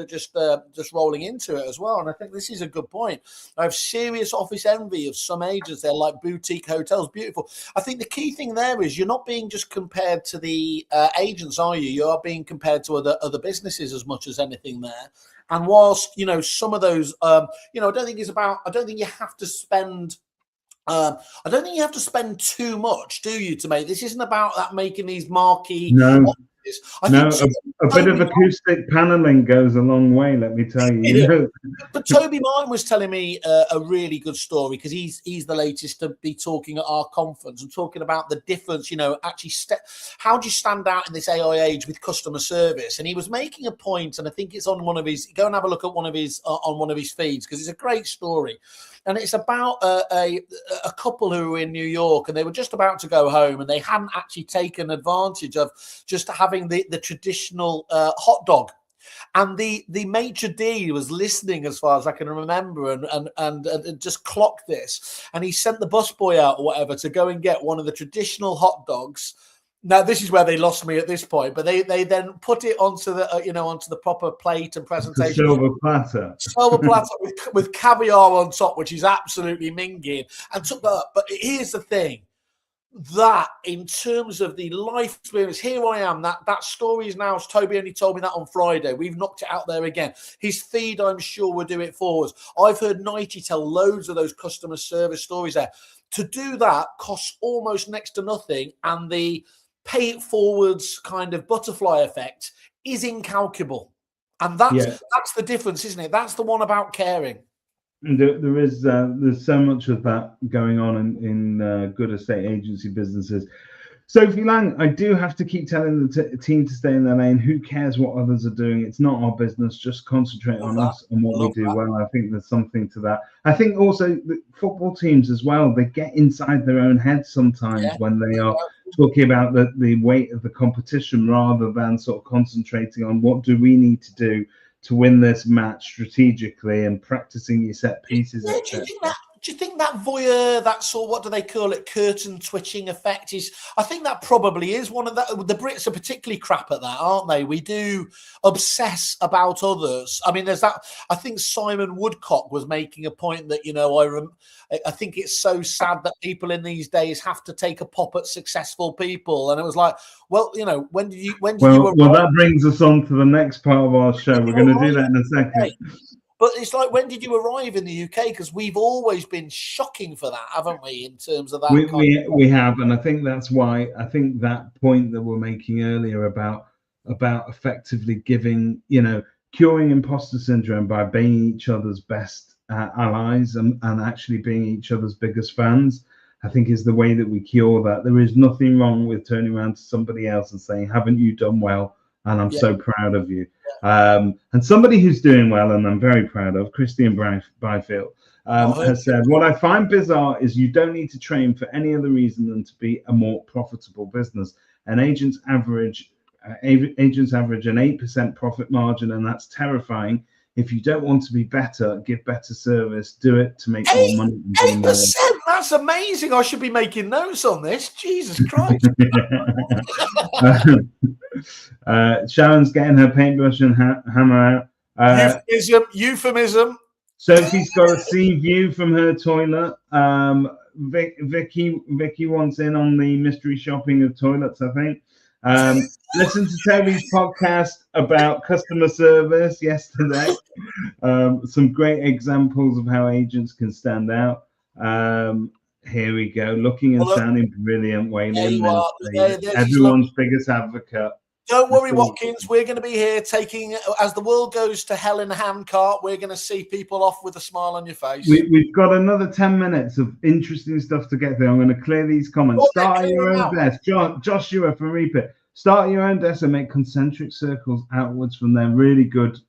Speaker 1: rolling into it as well. And I think this is a good point. I have serious office envy of some agents. They're like boutique hotels, beautiful. I think the key thing there is you're not being just compared to the agents, are you? You are being compared to other businesses as much as anything there. And whilst, some of those, I don't think you have to spend I don't think you have to spend too much, do you, to make this? Isn't about that making these marquee.
Speaker 2: No, a bit of acoustic paneling goes a long way, let me tell you.
Speaker 1: But Toby Martin was telling me a really good story because he's the latest to be talking at our conference and talking about the difference, actually how do you stand out in this AI age with customer service? And he was making a point, and I think it's on one of his. Go and have a look at one of his feeds because it's a great story. And it's about a couple who were in New York and they were just about to go home and they hadn't actually taken advantage of just having the traditional hot dog. And the maitre d' was listening as far as I can remember and just clocked this. And he sent the busboy out or whatever to go and get one of the traditional hot dogs. Now, this is where they lost me at this point, but they then put it onto the onto the proper plate and presentation.
Speaker 2: Silver platter
Speaker 1: with caviar on top, which is absolutely minging, and took that up. But here's the thing: that in terms of the life experience, here I am. That story is now. Toby only told me that on Friday. We've knocked it out there again. His feed, I'm sure, will do it for us. I've heard Nighty tell loads of those customer service stories there. To do that costs almost next to nothing, and the pay it forwards kind of butterfly effect is incalculable. And that's the difference, isn't it? That's the one about caring.
Speaker 2: There's so much of that going on in good estate agency businesses. Sophie Lang, I do have to keep telling the team to stay in their lane. Who cares what others are doing? It's not our business. Just concentrate on us and what we do well. I think there's something to that. I think also the football teams as well, they get inside their own heads sometimes when they are talking about the weight of the competition rather than sort of concentrating on what do we need to do to win this match strategically and practicing your set pieces.
Speaker 1: Do you think that voyeur, that sort of, what do they call it, curtain twitching effect is, I think that probably is one of the Brits are particularly crap at that, aren't they? We do obsess about others. I mean, there's that, I think Simon Woodcock was making a point that, I think it's so sad that people in these days have to take a pop at successful people. And it was like, well, when did you
Speaker 2: that brings us on to the next part of our show. We're going to do that in a second.
Speaker 1: But it's like, when did you arrive in the UK? Because we've always been shocking for that, haven't we? In terms of that,
Speaker 2: we have, and I think that's why I think that point that we're making earlier about effectively giving, curing imposter syndrome by being each other's best allies and actually being each other's biggest fans, I think is the way that we cure that. There is nothing wrong with turning around to somebody else and saying, haven't you done well? And I'm so proud of you. And somebody who's doing well, and I'm very proud of, Christian Byfield, has said, what I find bizarre is you don't need to train for any other reason than to be a more profitable business. And agents average an 8% profit margin, and that's terrifying. If you don't want to be better, give better service, do it to make more money.
Speaker 1: 8%, that's amazing. I should be making notes on this. Jesus Christ.
Speaker 2: Sharon's getting her paintbrush and hammer out.
Speaker 1: Euphemism.
Speaker 2: Sophie's got a sea view from her toilet. Vicky wants in on the mystery shopping of toilets, I think. Listen to Toby's podcast about customer service yesterday. Some great examples of how agents can stand out. Here we go. Looking and sounding brilliant, Wayne. Everyone's biggest advocate.
Speaker 1: Don't worry, Watkins. We're going to be here taking, as the world goes to hell in a handcart, we're going to see people off with a smile on your face.
Speaker 2: We've got another 10 minutes of interesting stuff to get through. I'm going to clear these comments. Start at your own desk. Joshua from Reaper. Start at your own desk and make concentric circles outwards from there. Really good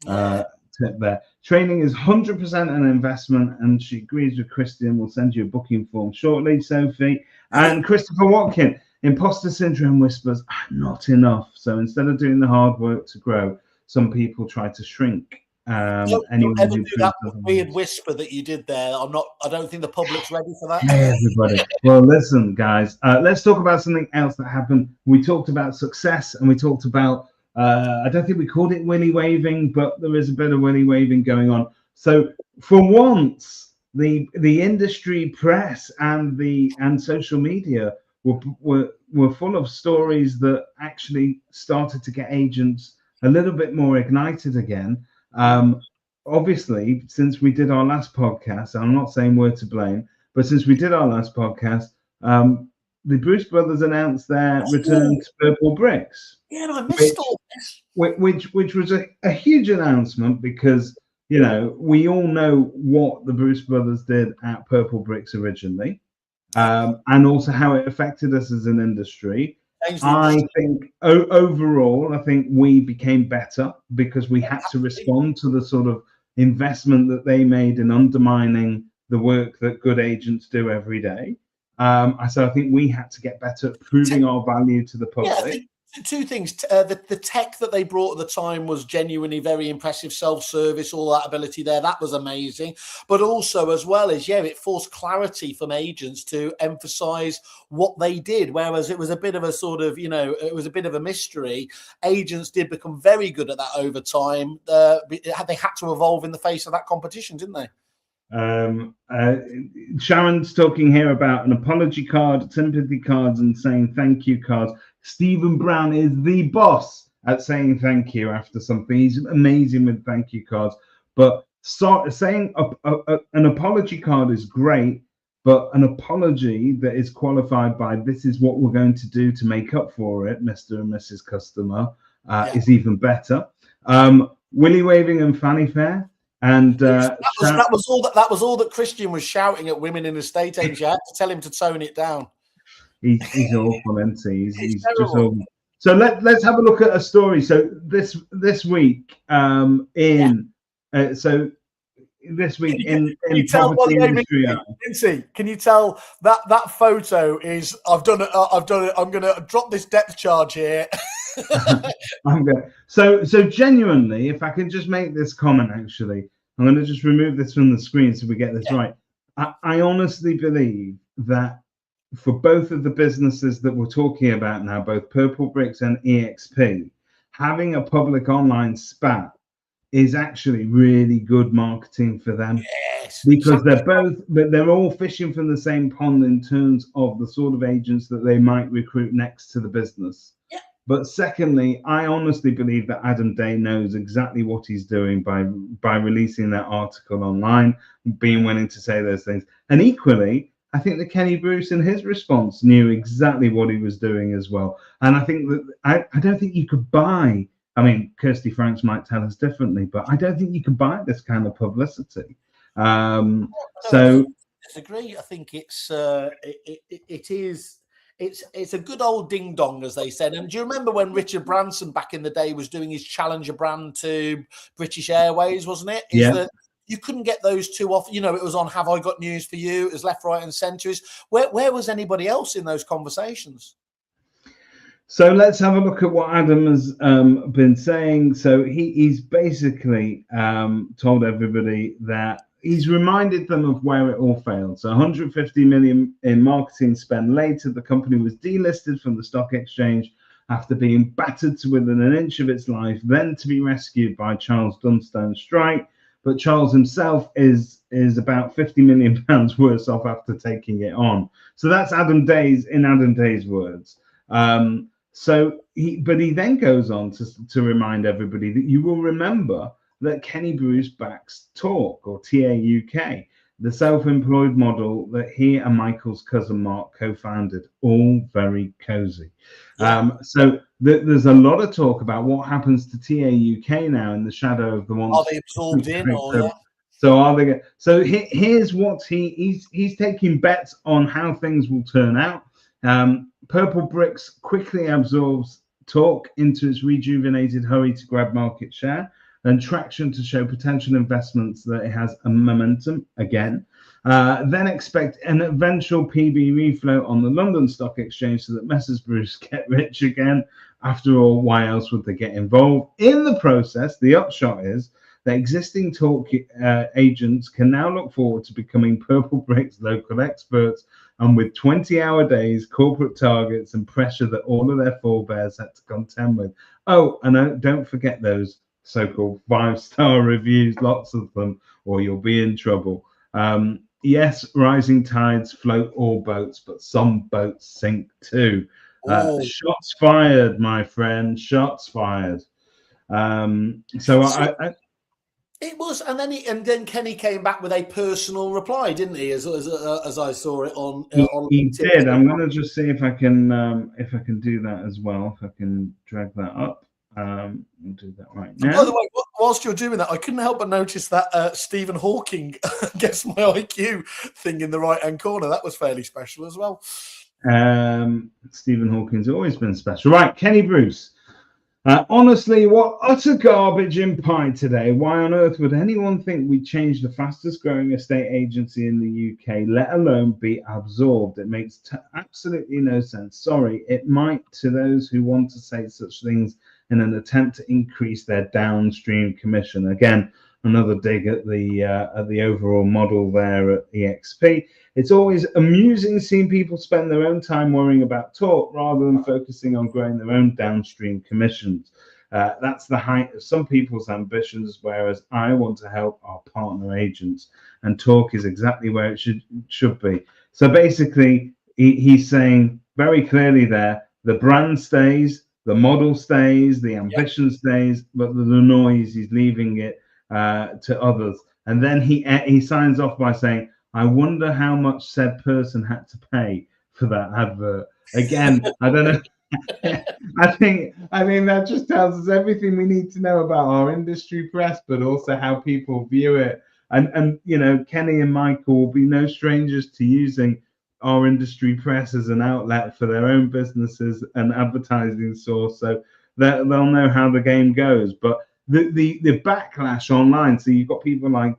Speaker 2: tip there. Training is 100% an investment, and she agrees with Christian. We'll send you a booking form shortly, Sophie. And Christopher Watkin. Imposter syndrome whispers, not enough. So instead of doing the hard work to grow, some people try to shrink.
Speaker 1: Don't ever do that weird whisper that you did there. I don't think the public's ready for that.
Speaker 2: Hey, everybody. Well, listen, guys, let's talk about something else that happened. We talked about success, and we talked about, I don't think we called it willy waving, but there is a bit of willy waving going on. So for once, the industry press and social media were full of stories that actually started to get agents a little bit more ignited again. Obviously, since we did our last podcast, I'm not saying we're to blame, but since we did our last podcast, the Bruce brothers announced their return to Purple Bricks.
Speaker 1: Yeah, I missed all this.
Speaker 2: Which was a huge announcement because, we all know what the Bruce brothers did at Purple Bricks originally. And also how it affected us as an industry. I think overall, I think we became better because we had to respond to the sort of investment that they made in undermining the work that good agents do every day. So I think we had to get better at proving our value to the public.
Speaker 1: Two things. The tech that they brought at the time was genuinely very impressive. Self-service, all that ability there, that was amazing. But also, as well as, it forced clarity from agents to emphasize what they did. Whereas it was a bit of a sort of, it was a bit of a mystery. Agents did become very good at that over time. They had to evolve in the face of that competition, didn't they?
Speaker 2: Sharon's talking here about an apology card, sympathy cards, and saying thank you cards. Stephen Brown is the boss at saying thank you after something. He's amazing with thank you cards. But saying an apology card is great, but an apology that is qualified by this is what we're going to do to make up for it, Mr. and Mrs. Customer, is even better. Willy waving and fanny fair. And
Speaker 1: that was all that Christian was shouting at women in estate agents. You had to tell him to tone it down.
Speaker 2: He's awful, isn't he? He's just awful. So let's have a look at a story. So this week in property industry.
Speaker 1: Mintz, can you tell that photo is? I've done it. I'm going to drop this depth charge here.
Speaker 2: I'm good. So genuinely, if I can just make this comment, actually, I'm going to just remove this from the screen so we get this right. I honestly believe that for both of the businesses that we're talking about now, both Purple Bricks and EXP, having a public online spat is actually really good marketing for them.
Speaker 1: Yes,
Speaker 2: because they're all fishing from the same pond in terms of the sort of agents that they might recruit next to the business.
Speaker 1: Yeah.
Speaker 2: But secondly, I honestly believe that Adam Day knows exactly what he's doing by releasing that article online, being willing to say those things. And equally, I think that Kenny Bruce in his response knew exactly what he was doing as well. And I think that I don't think you could buy, I mean, Kirsty Franks might tell us differently, but I don't think you could buy this kind of publicity. So
Speaker 1: disagree. I think it is. It's a good old ding dong, as they said. And do you remember when Richard Branson back in the day was doing his Challenger brand to British Airways, wasn't it?
Speaker 2: Yeah.
Speaker 1: You couldn't get those two off. You know, it was on Have I Got News for You? It was Left, Right, and Centre. Where was anybody else in those conversations?
Speaker 2: So let's have a look at what Adam has been saying. So he's basically told everybody that he's reminded them of where it all failed. So 150 million in marketing spend later, the company was delisted from the stock exchange after being battered to within an inch of its life, then to be rescued by Charles Dunstone's strike. But Charles himself is about 50 million pounds worse off after taking it on. So that's Adam Day's words. So he then goes on to remind everybody that you will remember that Kenny Bruce backs Talk, or TAUK, the self-employed model that he and Michael's cousin Mark co-founded. All very cozy. So there's a lot of talk about what happens to TAUK now in the shadow of the one.
Speaker 1: Are they absorbed in, or yeah?
Speaker 2: So are they? So here's what he's taking bets on how things will turn out. Purple Bricks quickly absorbs Talk into its rejuvenated hurry to grab market share and traction to show potential investments that it has a momentum again. Then expect an eventual PB refloat on the London Stock Exchange so that Messrs. Bruce get rich again. After all, why else would they get involved? In the process, the upshot is that existing Talk agents can now look forward to becoming Purple Bricks local experts, and with 20-hour days, corporate targets, and pressure that all of their forebears had to contend with. Oh, and don't forget those so-called 5-star reviews, lots of them, or you'll be in trouble. Yes, rising tides float all boats, but some boats sink too. Shots fired, my friend. Shots fired.
Speaker 1: It was, and then Kenny came back with a personal reply, didn't he? As I saw it on.
Speaker 2: He did. I'm going to just see if I can do that as well. If I can drag that up. We'll do that right now.
Speaker 1: By the way, whilst you're doing that, I couldn't help but notice that Stephen Hawking guessed my IQ thing in the right-hand corner. That was fairly special as well.
Speaker 2: Stephen Hawking's always been special. Right, Kenny Bruce. Honestly, what utter garbage in pie today. Why on earth would anyone think we'd change the fastest growing estate agency in the UK, let alone be absorbed? It makes absolutely no sense. Sorry, it might to those who want to say such things in an attempt to increase their downstream commission. Again, another dig at the overall model there at EXP. It's always amusing seeing people spend their own time worrying about Talk rather than focusing on growing their own downstream commissions. That's the height of some people's ambitions, whereas I want to help our partner agents, and Talk is exactly where it should be. So basically, he's saying very clearly there, the brand stays, the model stays, the ambition stays, but the noise, he's leaving it to others. And then he signs off by saying, I wonder how much said person had to pay for that advert. Again, I don't know. I think that just tells us everything we need to know about our industry press, but also how people view it. And you know, Kenny and Michael will be no strangers to using our industry press as an outlet for their own businesses and advertising source, so they'll know how the game goes. But the backlash online, so you've got people like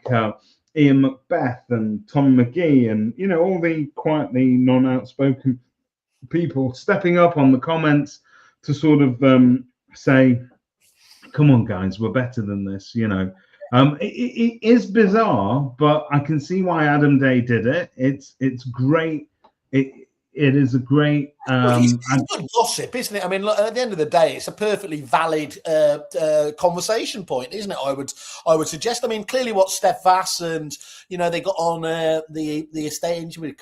Speaker 2: Ian Macbeth and Tom McGee, and you know, all the quietly non-outspoken people stepping up on the comments to sort of say, come on guys, we're better than this. You know, it is bizarre, but I can see why Adam Day did it. It's great. it is a great.
Speaker 1: Well, it's good gossip, isn't it? I mean, look, at the end of the day, it's a perfectly valid conversation point, isn't it? I would suggest. I mean, clearly, what Steph Vass and they got on the estate agent with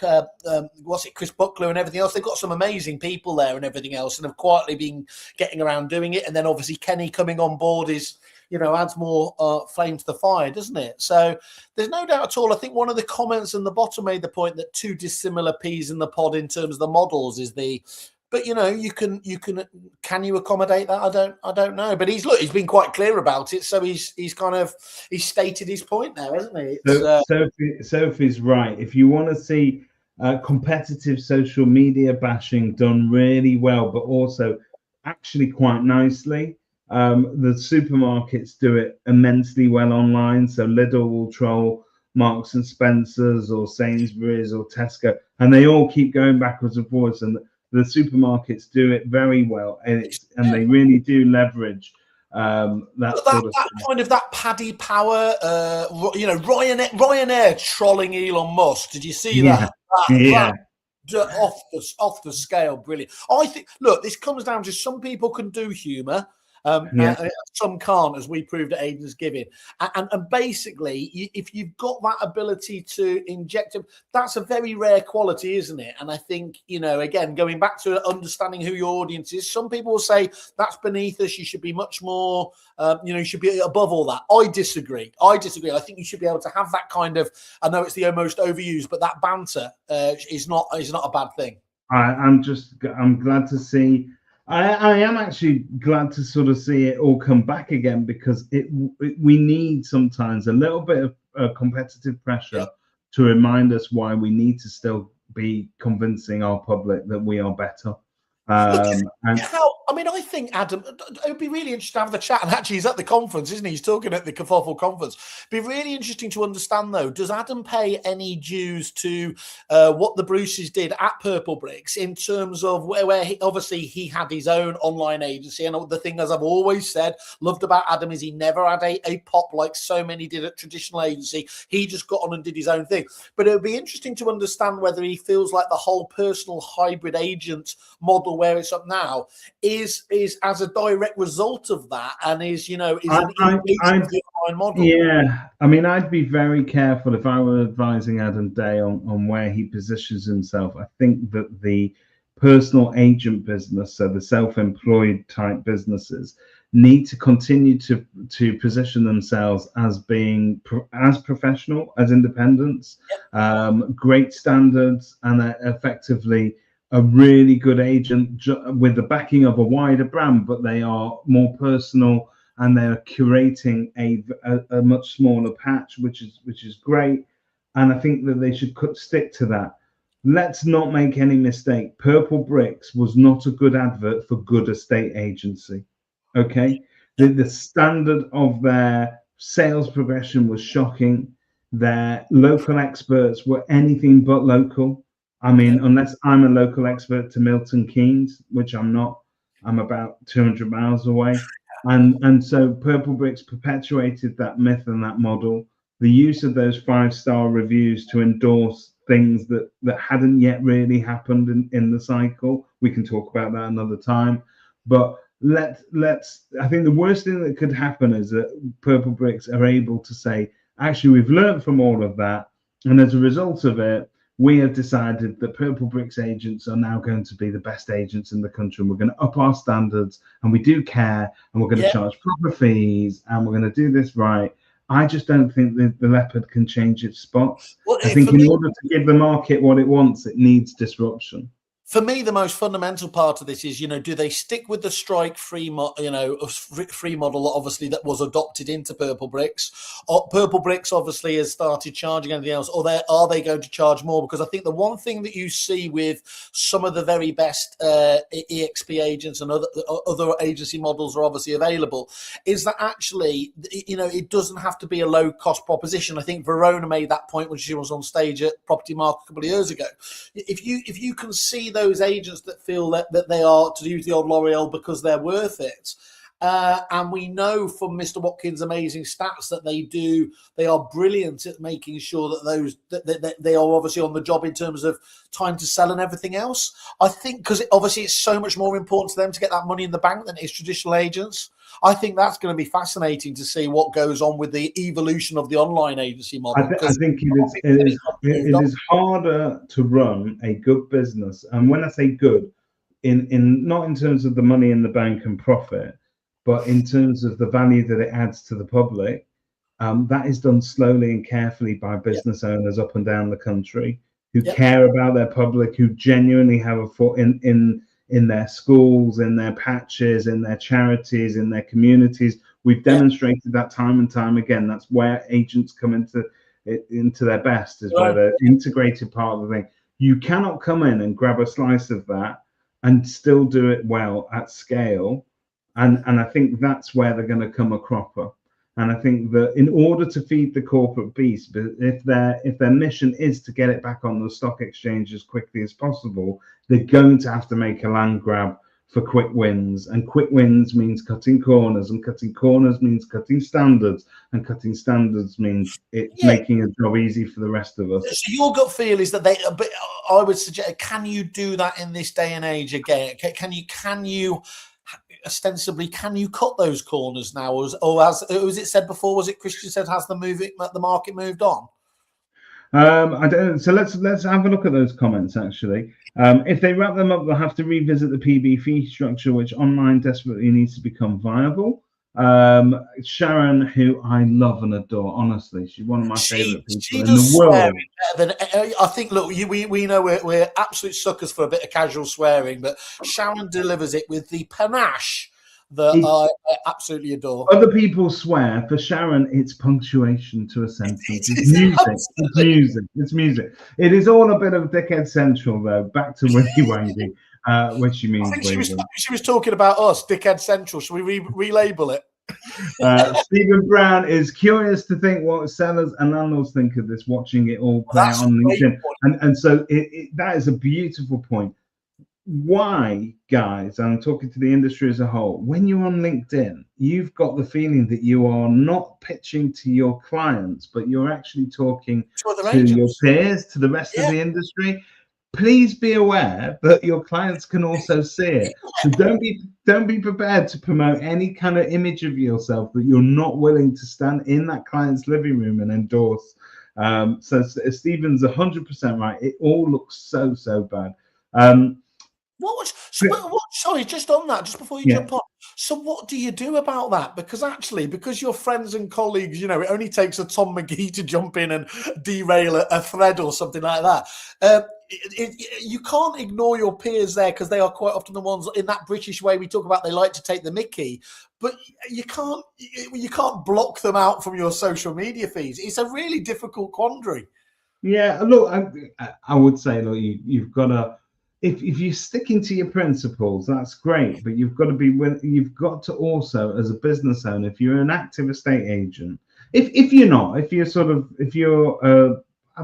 Speaker 1: Chris Buckler and everything else. They've got some amazing people there and everything else, and have quietly been getting around doing it. And then obviously Kenny coming on board is, adds more flame to the fire, doesn't it? So there's no doubt at all. I think one of the comments in the bottom made the point that two dissimilar peas in the pod in terms of the models is but can you accommodate that? I don't know. But he's been quite clear about it. So he's stated his point now, hasn't he?
Speaker 2: Sophie's right. If you want to see competitive social media bashing done really well, but also actually quite nicely, the supermarkets do it immensely well online. So Lidl will troll Marks and Spencer's or Sainsbury's or Tesco, and they all keep going backwards and forwards. And the supermarkets do it very well, and they really do leverage
Speaker 1: that Paddy Power, Ryanair trolling Elon Musk. Did you see that? Off the scale, brilliant. I think. Look, this comes down to some people can do humour. Some can't, as we proved at Aiden's Giving. And basically, if you've got that ability to inject them, that's a very rare quality, isn't it? And I think, again, going back to understanding who your audience is, some people will say that's beneath us. You should be much more, you should be above all that. I disagree. I think you should be able to have that kind of, I know it's the almost overused, but that banter is not a bad thing.
Speaker 2: I'm glad to see. I am actually glad to sort of see it all come back again, because we need sometimes a little bit of competitive pressure to remind us why we need to still be convincing our public that we are better.
Speaker 1: I think, Adam, it would be really interesting to have the chat. And actually, he's at the conference, isn't he? He's talking at the Kerfuffle conference. It'd be really interesting to understand, though, does Adam pay any dues to what the Bruces did at Purple Bricks in terms of where he had his own online agency? And the thing, as I've always said, loved about Adam is he never had a pop like so many did at traditional agency. He just got on and did his own thing. But it would be interesting to understand whether he feels like the whole personal hybrid agent model where it's up now is as a direct result of that, and is an online model.
Speaker 2: Yeah, I mean, I'd be very careful if I were advising Adam Day on where he positions himself. I think that the personal agent business, so the self-employed type businesses, need to continue to position themselves as being as professional, as independents, great standards, and effectively a really good agent with the backing of a wider brand, but they are more personal and they're curating a much smaller patch, which is great. And I think that they should stick to that. Let's not make any mistake. Purple Bricks was not a good advert for good estate agency. Okay, the standard of their sales progression was shocking. Their local experts were anything but local. I mean, unless I'm a local expert to Milton Keynes, which I'm not, I'm about 200 miles away. And so Purple Bricks perpetuated that myth and that model. The use of those 5-star reviews to endorse things that hadn't yet really happened in the cycle. We can talk about that another time. But I think the worst thing that could happen is that Purple Bricks are able to say, actually, we've learned from all of that. And as a result of it, we have decided that Purple Bricks agents are now going to be the best agents in the country, and we're going to up our standards, and we do care, and we're going to charge proper fees, and we're going to do this right. I just don't think the leopard can change its spots. Well, I think in order to give the market what it wants, it needs disruption.
Speaker 1: For me, the most fundamental part of this is, do they stick with the strike-free, free model, obviously, that was adopted into Purple Bricks? Or Purple Bricks, obviously, has started charging anything else, or are they going to charge more? Because I think the one thing that you see with some of the very best EXP agents and other agency models are obviously available is that actually, it doesn't have to be a low-cost proposition. I think Verona made that point when she was on stage at Property Mark a couple of years ago. If you can see those agents that feel that they are, to use the old L'Oreal, because they're worth it, And we know from Mr. Watkins' amazing stats that they are brilliant at making sure that they are obviously on the job in terms of time to sell and everything else. I think because obviously it's so much more important to them to get that money in the bank than it is traditional agents. I think that's going to be fascinating to see what goes on with the evolution of the online agency model.
Speaker 2: I think it is harder to run a good business, and when I say good, in not in terms of the money in the bank and profit, but in terms of the value that it adds to the public. That is done slowly and carefully by business owners up and down the country who care about their public, who genuinely have a foot in their schools, in their patches, in their charities, in their communities. We've demonstrated that time and time again. That's where agents come into their best, is by the integrated part of the thing. You cannot come in and grab a slice of that and still do it well at scale. And I think that's where they're going to come a cropper. And I think that in order to feed the corporate beast, but if their mission is to get it back on the stock exchange as quickly as possible, they're going to have to make a land grab for quick wins. And quick wins means cutting corners, and cutting corners means cutting standards, and cutting standards means making a job easy for the rest of us.
Speaker 1: So your gut feel is that but I would suggest, can you do that in this day and age again? Can you ostensibly, can you cut those corners now, or as it said before, was it Christian said, has the market moved on?
Speaker 2: I don't. So let's have a look at those comments. Actually, if they wrap them up, they'll have to revisit the PB fee structure, which online desperately needs to become viable. Sharon, who I love and adore, honestly, she's one of my favorite people in the world.
Speaker 1: I think, look, we know we're absolute suckers for a bit of casual swearing, but Sharon delivers it with the panache that I absolutely adore.
Speaker 2: Other people swear. For Sharon, it's punctuation to a sentence. It's music. It is all a bit of Dickhead Central, though. Back to Willy Wangy, which she means.
Speaker 1: I think she was talking about us, Dickhead Central. Should we relabel it?
Speaker 2: Stephen Brown is curious to think what sellers and landlords think of this, watching it all play on LinkedIn. And so that is a beautiful point. Why, guys, I'm talking to the industry as a whole, when you're on LinkedIn, you've got the feeling that you are not pitching to your clients, but you're actually talking to your peers, to the rest of the industry. Please be aware that your clients can also see it. So don't be prepared to promote any kind of image of yourself that you're not willing to stand in that client's living room and endorse. So Stephen's 100% right. It all looks so bad.
Speaker 1: Sorry, just on that, just before you jump on. So what do you do about that? Because your friends and colleagues, it only takes a Tom McGee to jump in and derail a thread or something like that. You can't ignore your peers there, because they are quite often the ones, in that British way we talk about, they like to take the mickey, but you can't block them out from your social media feeds. It's a really difficult quandary.
Speaker 2: Yeah, look, I would say, look, you've got to. If you're sticking to your principles, that's great. But you've got to also, as a business owner, if you're an active estate agent, if you're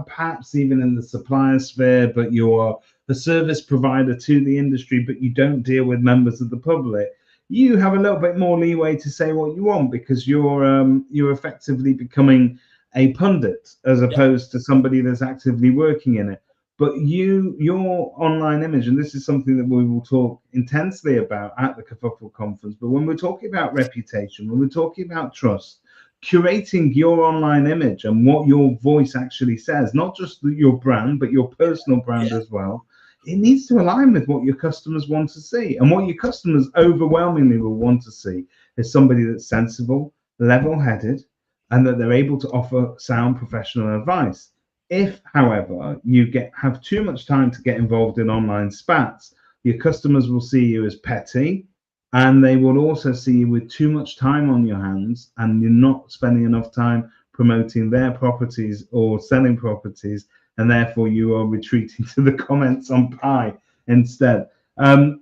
Speaker 2: perhaps even in the supplier sphere, but you're a service provider to the industry, but you don't deal with members of the public, you have a little bit more leeway to say what you want, because you're effectively becoming a pundit as opposed to somebody that's actively working in it. But your online image, and this is something that we will talk intensely about at the Kerfuffle conference, but when we're talking about reputation, when we're talking about trust, curating your online image and what your voice actually says, not just your brand, but your personal brand as well, it needs to align with what your customers want to see. And what your customers overwhelmingly will want to see is somebody that's sensible, level-headed, and that they're able to offer sound professional advice. If, however, you have too much time to get involved in online spats, your customers will see you as petty, and they will also see you with too much time on your hands, and you're not spending enough time promoting their properties or selling properties, and therefore you are retreating to the comments on Pi instead.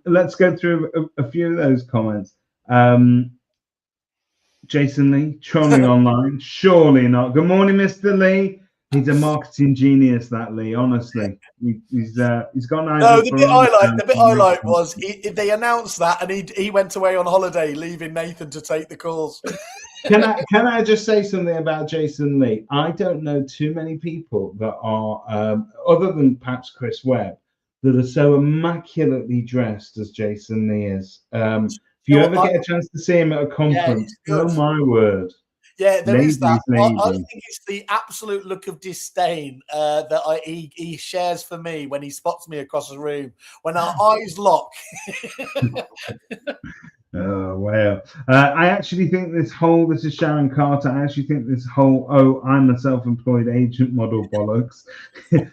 Speaker 2: Let's go through a few of those comments. Jason Lee, trolling online, surely not. Good morning, Mr. Lee. He's a marketing genius, that Lee. Honestly, he's got an
Speaker 1: No,
Speaker 2: idea
Speaker 1: the
Speaker 2: for
Speaker 1: bit I like was they announced that, and he went away on holiday, leaving Nathan to take the calls.
Speaker 2: Can I just say something about Jason Lee? I don't know too many people that are other than perhaps Chris Webb that are so immaculately dressed as Jason Lee is. If you ever get a chance to see him at a conference, oh my word.
Speaker 1: Yeah, there is that. I
Speaker 2: Ladies.
Speaker 1: think it's the absolute look of disdain that he shares for me when he spots me across the room. When our eyes lock.
Speaker 2: Oh, wow. I actually think this is Sharon Carter. I actually think this whole, I'm a self-employed agent model bollocks.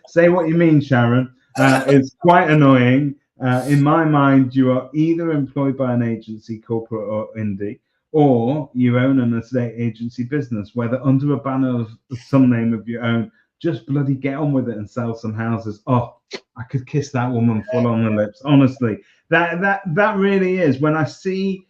Speaker 2: Say what you mean, Sharon. It's quite annoying. In my mind, you are either employed by an agency, corporate or indie, or you own an estate agency business, whether under a banner of some name of your own. Just bloody get on with it and sell some houses. Oh, I could kiss that woman full on the lips. Honestly, that really is. When I see,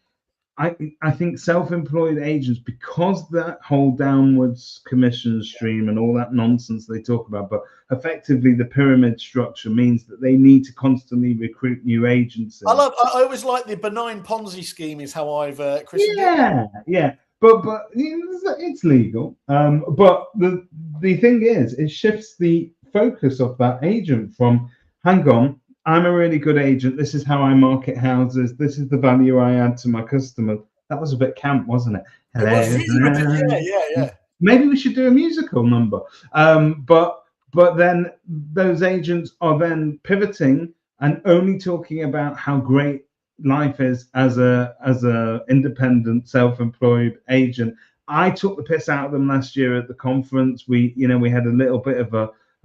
Speaker 2: I think self-employed agents, because that whole downwards commission stream and all that nonsense they talk about, but effectively the pyramid structure means that they need to constantly recruit new agencies.
Speaker 1: I always like the benign Ponzi scheme is how I've christened
Speaker 2: it. Yeah. But it's legal. But the thing is, it shifts the focus of that agent from, hang on, I'm a really good agent. This is how I market houses. This is the value I add to my customers. That was a bit camp, wasn't it?
Speaker 1: It was really yeah.
Speaker 2: Maybe we should do a musical number. But then those agents are then pivoting and only talking about how great life is as a independent self-employed agent. I took the piss out of them last year at the conference. We had a little bit of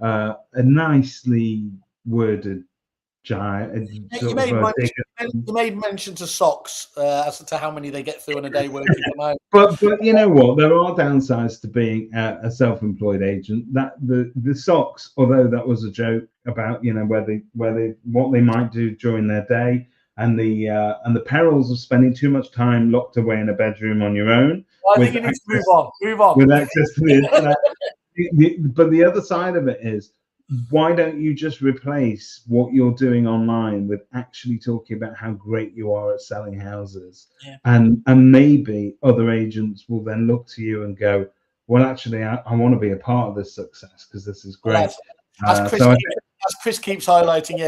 Speaker 2: a nicely worded
Speaker 1: you made mention to socks as to how many they get through in a day working from home.
Speaker 2: But you know what? There are downsides to being a self-employed agent. That the socks, although that was a joke about what they might do during their day, and the perils of spending too much time locked away in a bedroom on your own.
Speaker 1: Well, I think you need to move on.
Speaker 2: With access to the internet. But the other side of it is, why don't you just replace what you're doing online with actually talking about how great you are at selling houses?
Speaker 1: Yeah.
Speaker 2: And maybe other agents will then look to you and go, well, actually, I want to be a part of this success because this is great.
Speaker 1: As Chris keeps highlighting,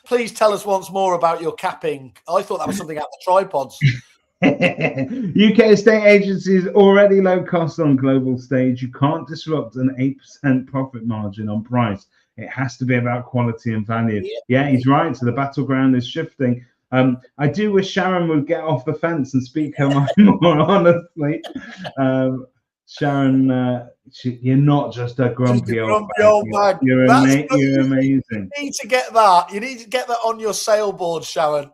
Speaker 1: please tell us once more about your capping. I thought that was something out the tripods.
Speaker 2: UK estate agency is already low cost on global stage. You can't disrupt an 8% profit margin on price. It has to be about quality and value. Yeah, he's right. So the battleground is shifting. I do wish Sharon would get off the fence and speak her mind more honestly. Sharon, you're not just a grumpy old bag. You're amazing.
Speaker 1: You need to get that. You need to get that on your sailboard, Sharon.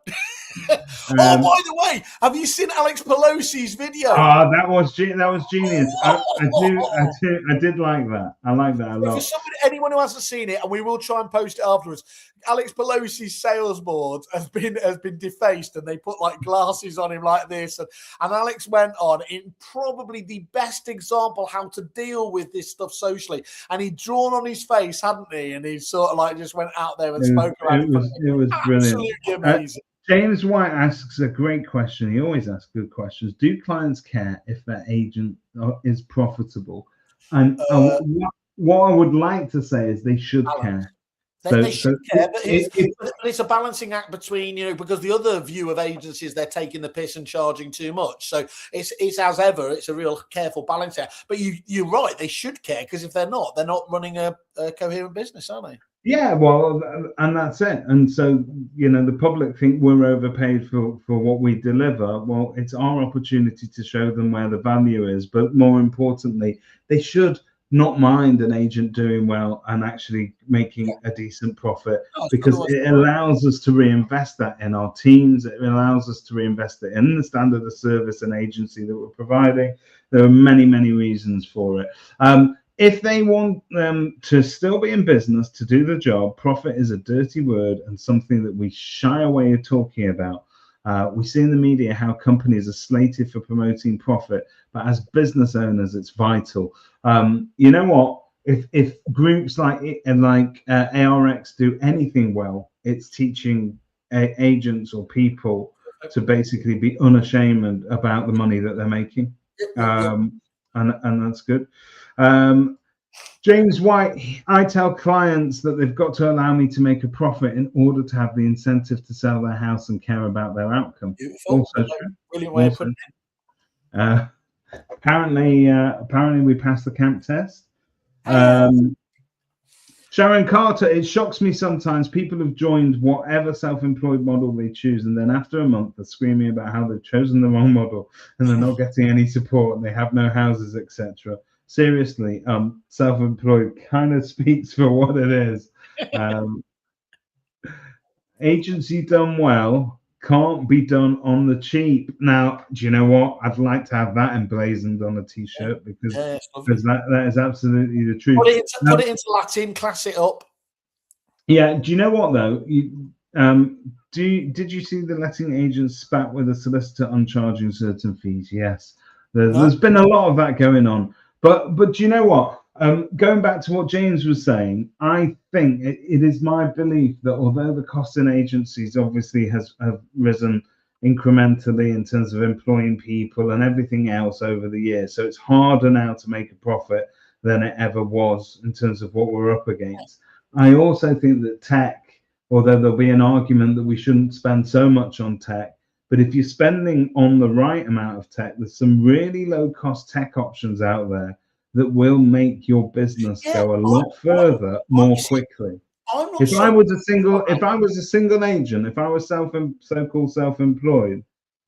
Speaker 1: Oh, by the way, have you seen Alex Pelosi's video?
Speaker 2: Oh, that was genius. I did like that. I like that a lot.
Speaker 1: For anyone who hasn't seen it, and we will try and post it afterwards, Alex Pelosi's sales board has been defaced, and they put like glasses on him like this, and Alex went on in probably the best example how to deal with this stuff socially, and he'd drawn on his face, hadn't he? And he sort of like just went out there and spoke about it.
Speaker 2: It was brilliant.
Speaker 1: Absolutely amazing.
Speaker 2: James White asks a great question. He always asks good questions. Do clients care if their agent is profitable? And what I would like to say is they should care.
Speaker 1: They should care, but it's a balancing act between, because the other view of agencies, they're taking the piss and charging too much. So it's as ever, it's a real careful balancing act. But you're right, they should care, because if they're not running a coherent business, aren't they?
Speaker 2: Yeah, well, and that's it. And so, the public think we're overpaid for what we deliver. Well, it's our opportunity to show them where the value is. But more importantly, they should not mind an agent doing well and actually making a decent profit, because it allows us to reinvest that in our teams. It allows us to reinvest it in the standard of service and agency that we're providing. There are many, many reasons for it. If they want them to still be in business, to do the job, profit is a dirty word and something that we shy away of talking about. We see in the media how companies are slated for promoting profit, but as business owners, it's vital. You know what? if groups like ARX do anything well, it's teaching agents or people to basically be unashamed about the money that they're making. And that's good. James White, I tell clients that they've got to allow me to make a profit in order to have the incentive to sell their house and care about their outcome.
Speaker 1: Beautiful.
Speaker 2: Also true.
Speaker 1: Brilliant way of putting
Speaker 2: it. Apparently we passed the camp test. Sharon Carter, it shocks me sometimes people have joined whatever self-employed model they choose, and then after a month they're screaming about how they've chosen the wrong model and they're not getting any support and they have no houses, etc. Seriously, self-employed kind of speaks for what it is. Agency done well can't be done on the cheap. Now, do you know what? I'd like to have that emblazoned on a t-shirt because that is absolutely the truth.
Speaker 1: Put it into Latin, class it up.
Speaker 2: Yeah. Do you know what though? Did you see the letting agents spat with a solicitor on charging certain fees? Yes. There's been a lot of that going on. But do you know what? Going back to what James was saying, I think it is my belief that although the cost in agencies obviously have risen incrementally in terms of employing people and everything else over the years, so it's harder now to make a profit than it ever was in terms of what we're up against. I also think that tech, although there'll be an argument that we shouldn't spend so much on tech, but if you're spending on the right amount of tech, there's some really low cost tech options out there that will make your business go a lot further more quickly. If I was a single agent, if I was so-called self-employed,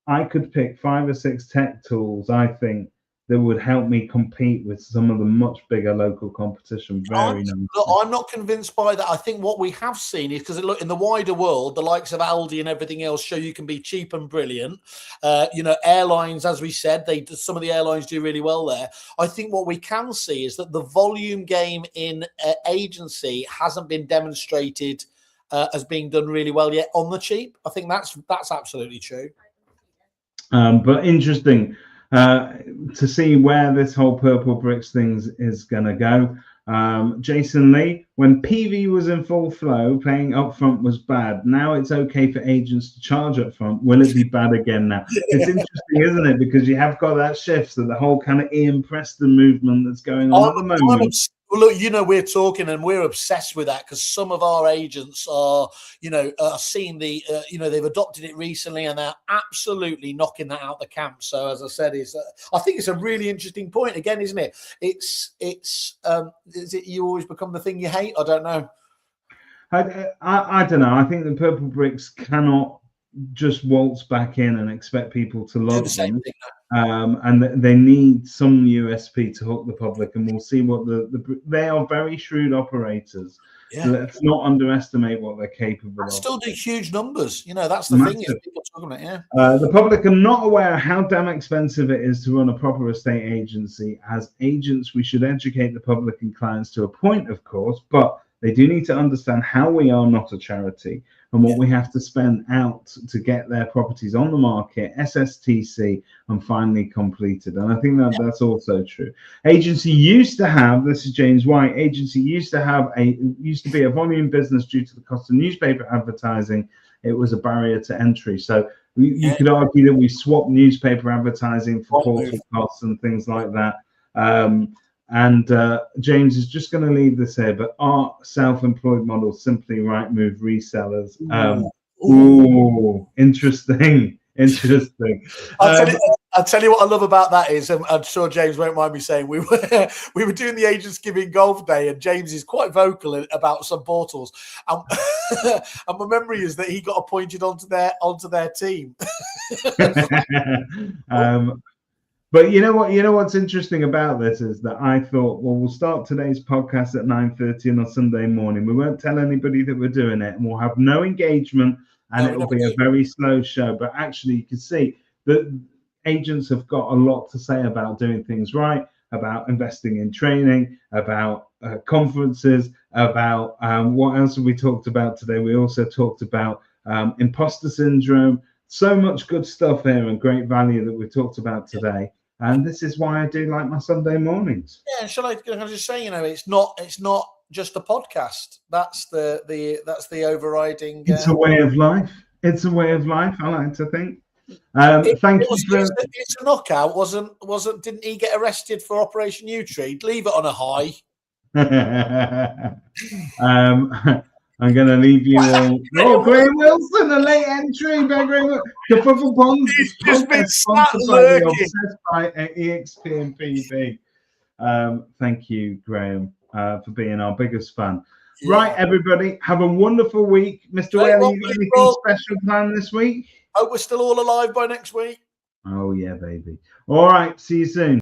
Speaker 2: I could pick 5 or 6 tech tools, I think, that would help me compete with some of the much bigger local competition.
Speaker 1: I'm not convinced by that. I think what we have seen is, because look, in the wider world, the likes of Aldi and everything else show you can be cheap and brilliant. Airlines, as we said, some of the airlines do really well there. I think what we can see is that the volume game in agency hasn't been demonstrated as being done really well yet on the cheap. I think that's absolutely true.
Speaker 2: But interesting. To see where this whole purple bricks things is going to go. Jason Lee, when PV was in full flow, paying upfront was bad. Now it's okay for agents to charge upfront. Will it be bad again now? It's interesting, isn't it? Because you have got that shift, so the whole kind of Ian Preston movement that's going on at the moment.
Speaker 1: Well, look, we're talking and we're obsessed with that because some of our agents are, seeing the, they've adopted it recently and they're absolutely knocking that out the camp. So, as I said, I think it's a really interesting point again, isn't it? Is it you always become the thing you hate? I don't know.
Speaker 2: I don't know. I think the purple bricks cannot just waltz back in and expect people to love them. And they need some USP to hook the public, and we'll see what they are very shrewd operators. So let's not underestimate what they're capable of.
Speaker 1: Still do huge numbers. That's the thing. Is people talking
Speaker 2: about, the public are not aware how damn expensive it is to run a proper estate agency. As agents, we should educate the public and clients to a point, of course, but they do need to understand how we are not a charity and what we have to spend out to get their properties on the market, SSTC, and finally completed. And I think that's also true. Agency used to have, this is James White, agency used to be a volume business due to the cost of newspaper advertising. It was a barrier to entry. So you could argue that we swapped newspaper advertising for portal costs and things like that. And James is just going to leave this here, but are self-employed models simply Rightmove resellers? Interesting.
Speaker 1: I'll tell you what I love about that is, I'm sure James won't mind me saying, we were doing the Agents Giving Golf Day, and James is quite vocal about some portals, and my memory is that he got appointed onto their team.
Speaker 2: But you know what's interesting about this is that I thought, well, we'll start today's podcast at 9:30 on a Sunday morning. We won't tell anybody that we're doing it, and we'll have no engagement, and it'll be a very slow show. But actually, you can see that agents have got a lot to say about doing things right, about investing in training, about conferences, about what else have we talked about today? We also talked about imposter syndrome. So much good stuff here and great value that we talked about today. And this is why I do like my Sunday mornings.
Speaker 1: Yeah, can I just say, it's not just a podcast. That's the overriding.
Speaker 2: It's a way of life. It's a way of life, I like to think. Thank you for.
Speaker 1: It's a knockout. Didn't he get arrested for Operation U-Tree? Leave it on a high.
Speaker 2: I'm going to leave you all. Oh, Graham Wilson, a late entry. Kerfuffle Ponds is
Speaker 1: just been
Speaker 2: sponsored by the Obsessed by EXP and PB. Thank you, Graham, for being our biggest fan. Yeah. Right, everybody, have a wonderful week. Mr. Whaley, you got anything special planned this week?
Speaker 1: Hope we're still all alive by next week.
Speaker 2: Oh, yeah, baby. All right, see you soon.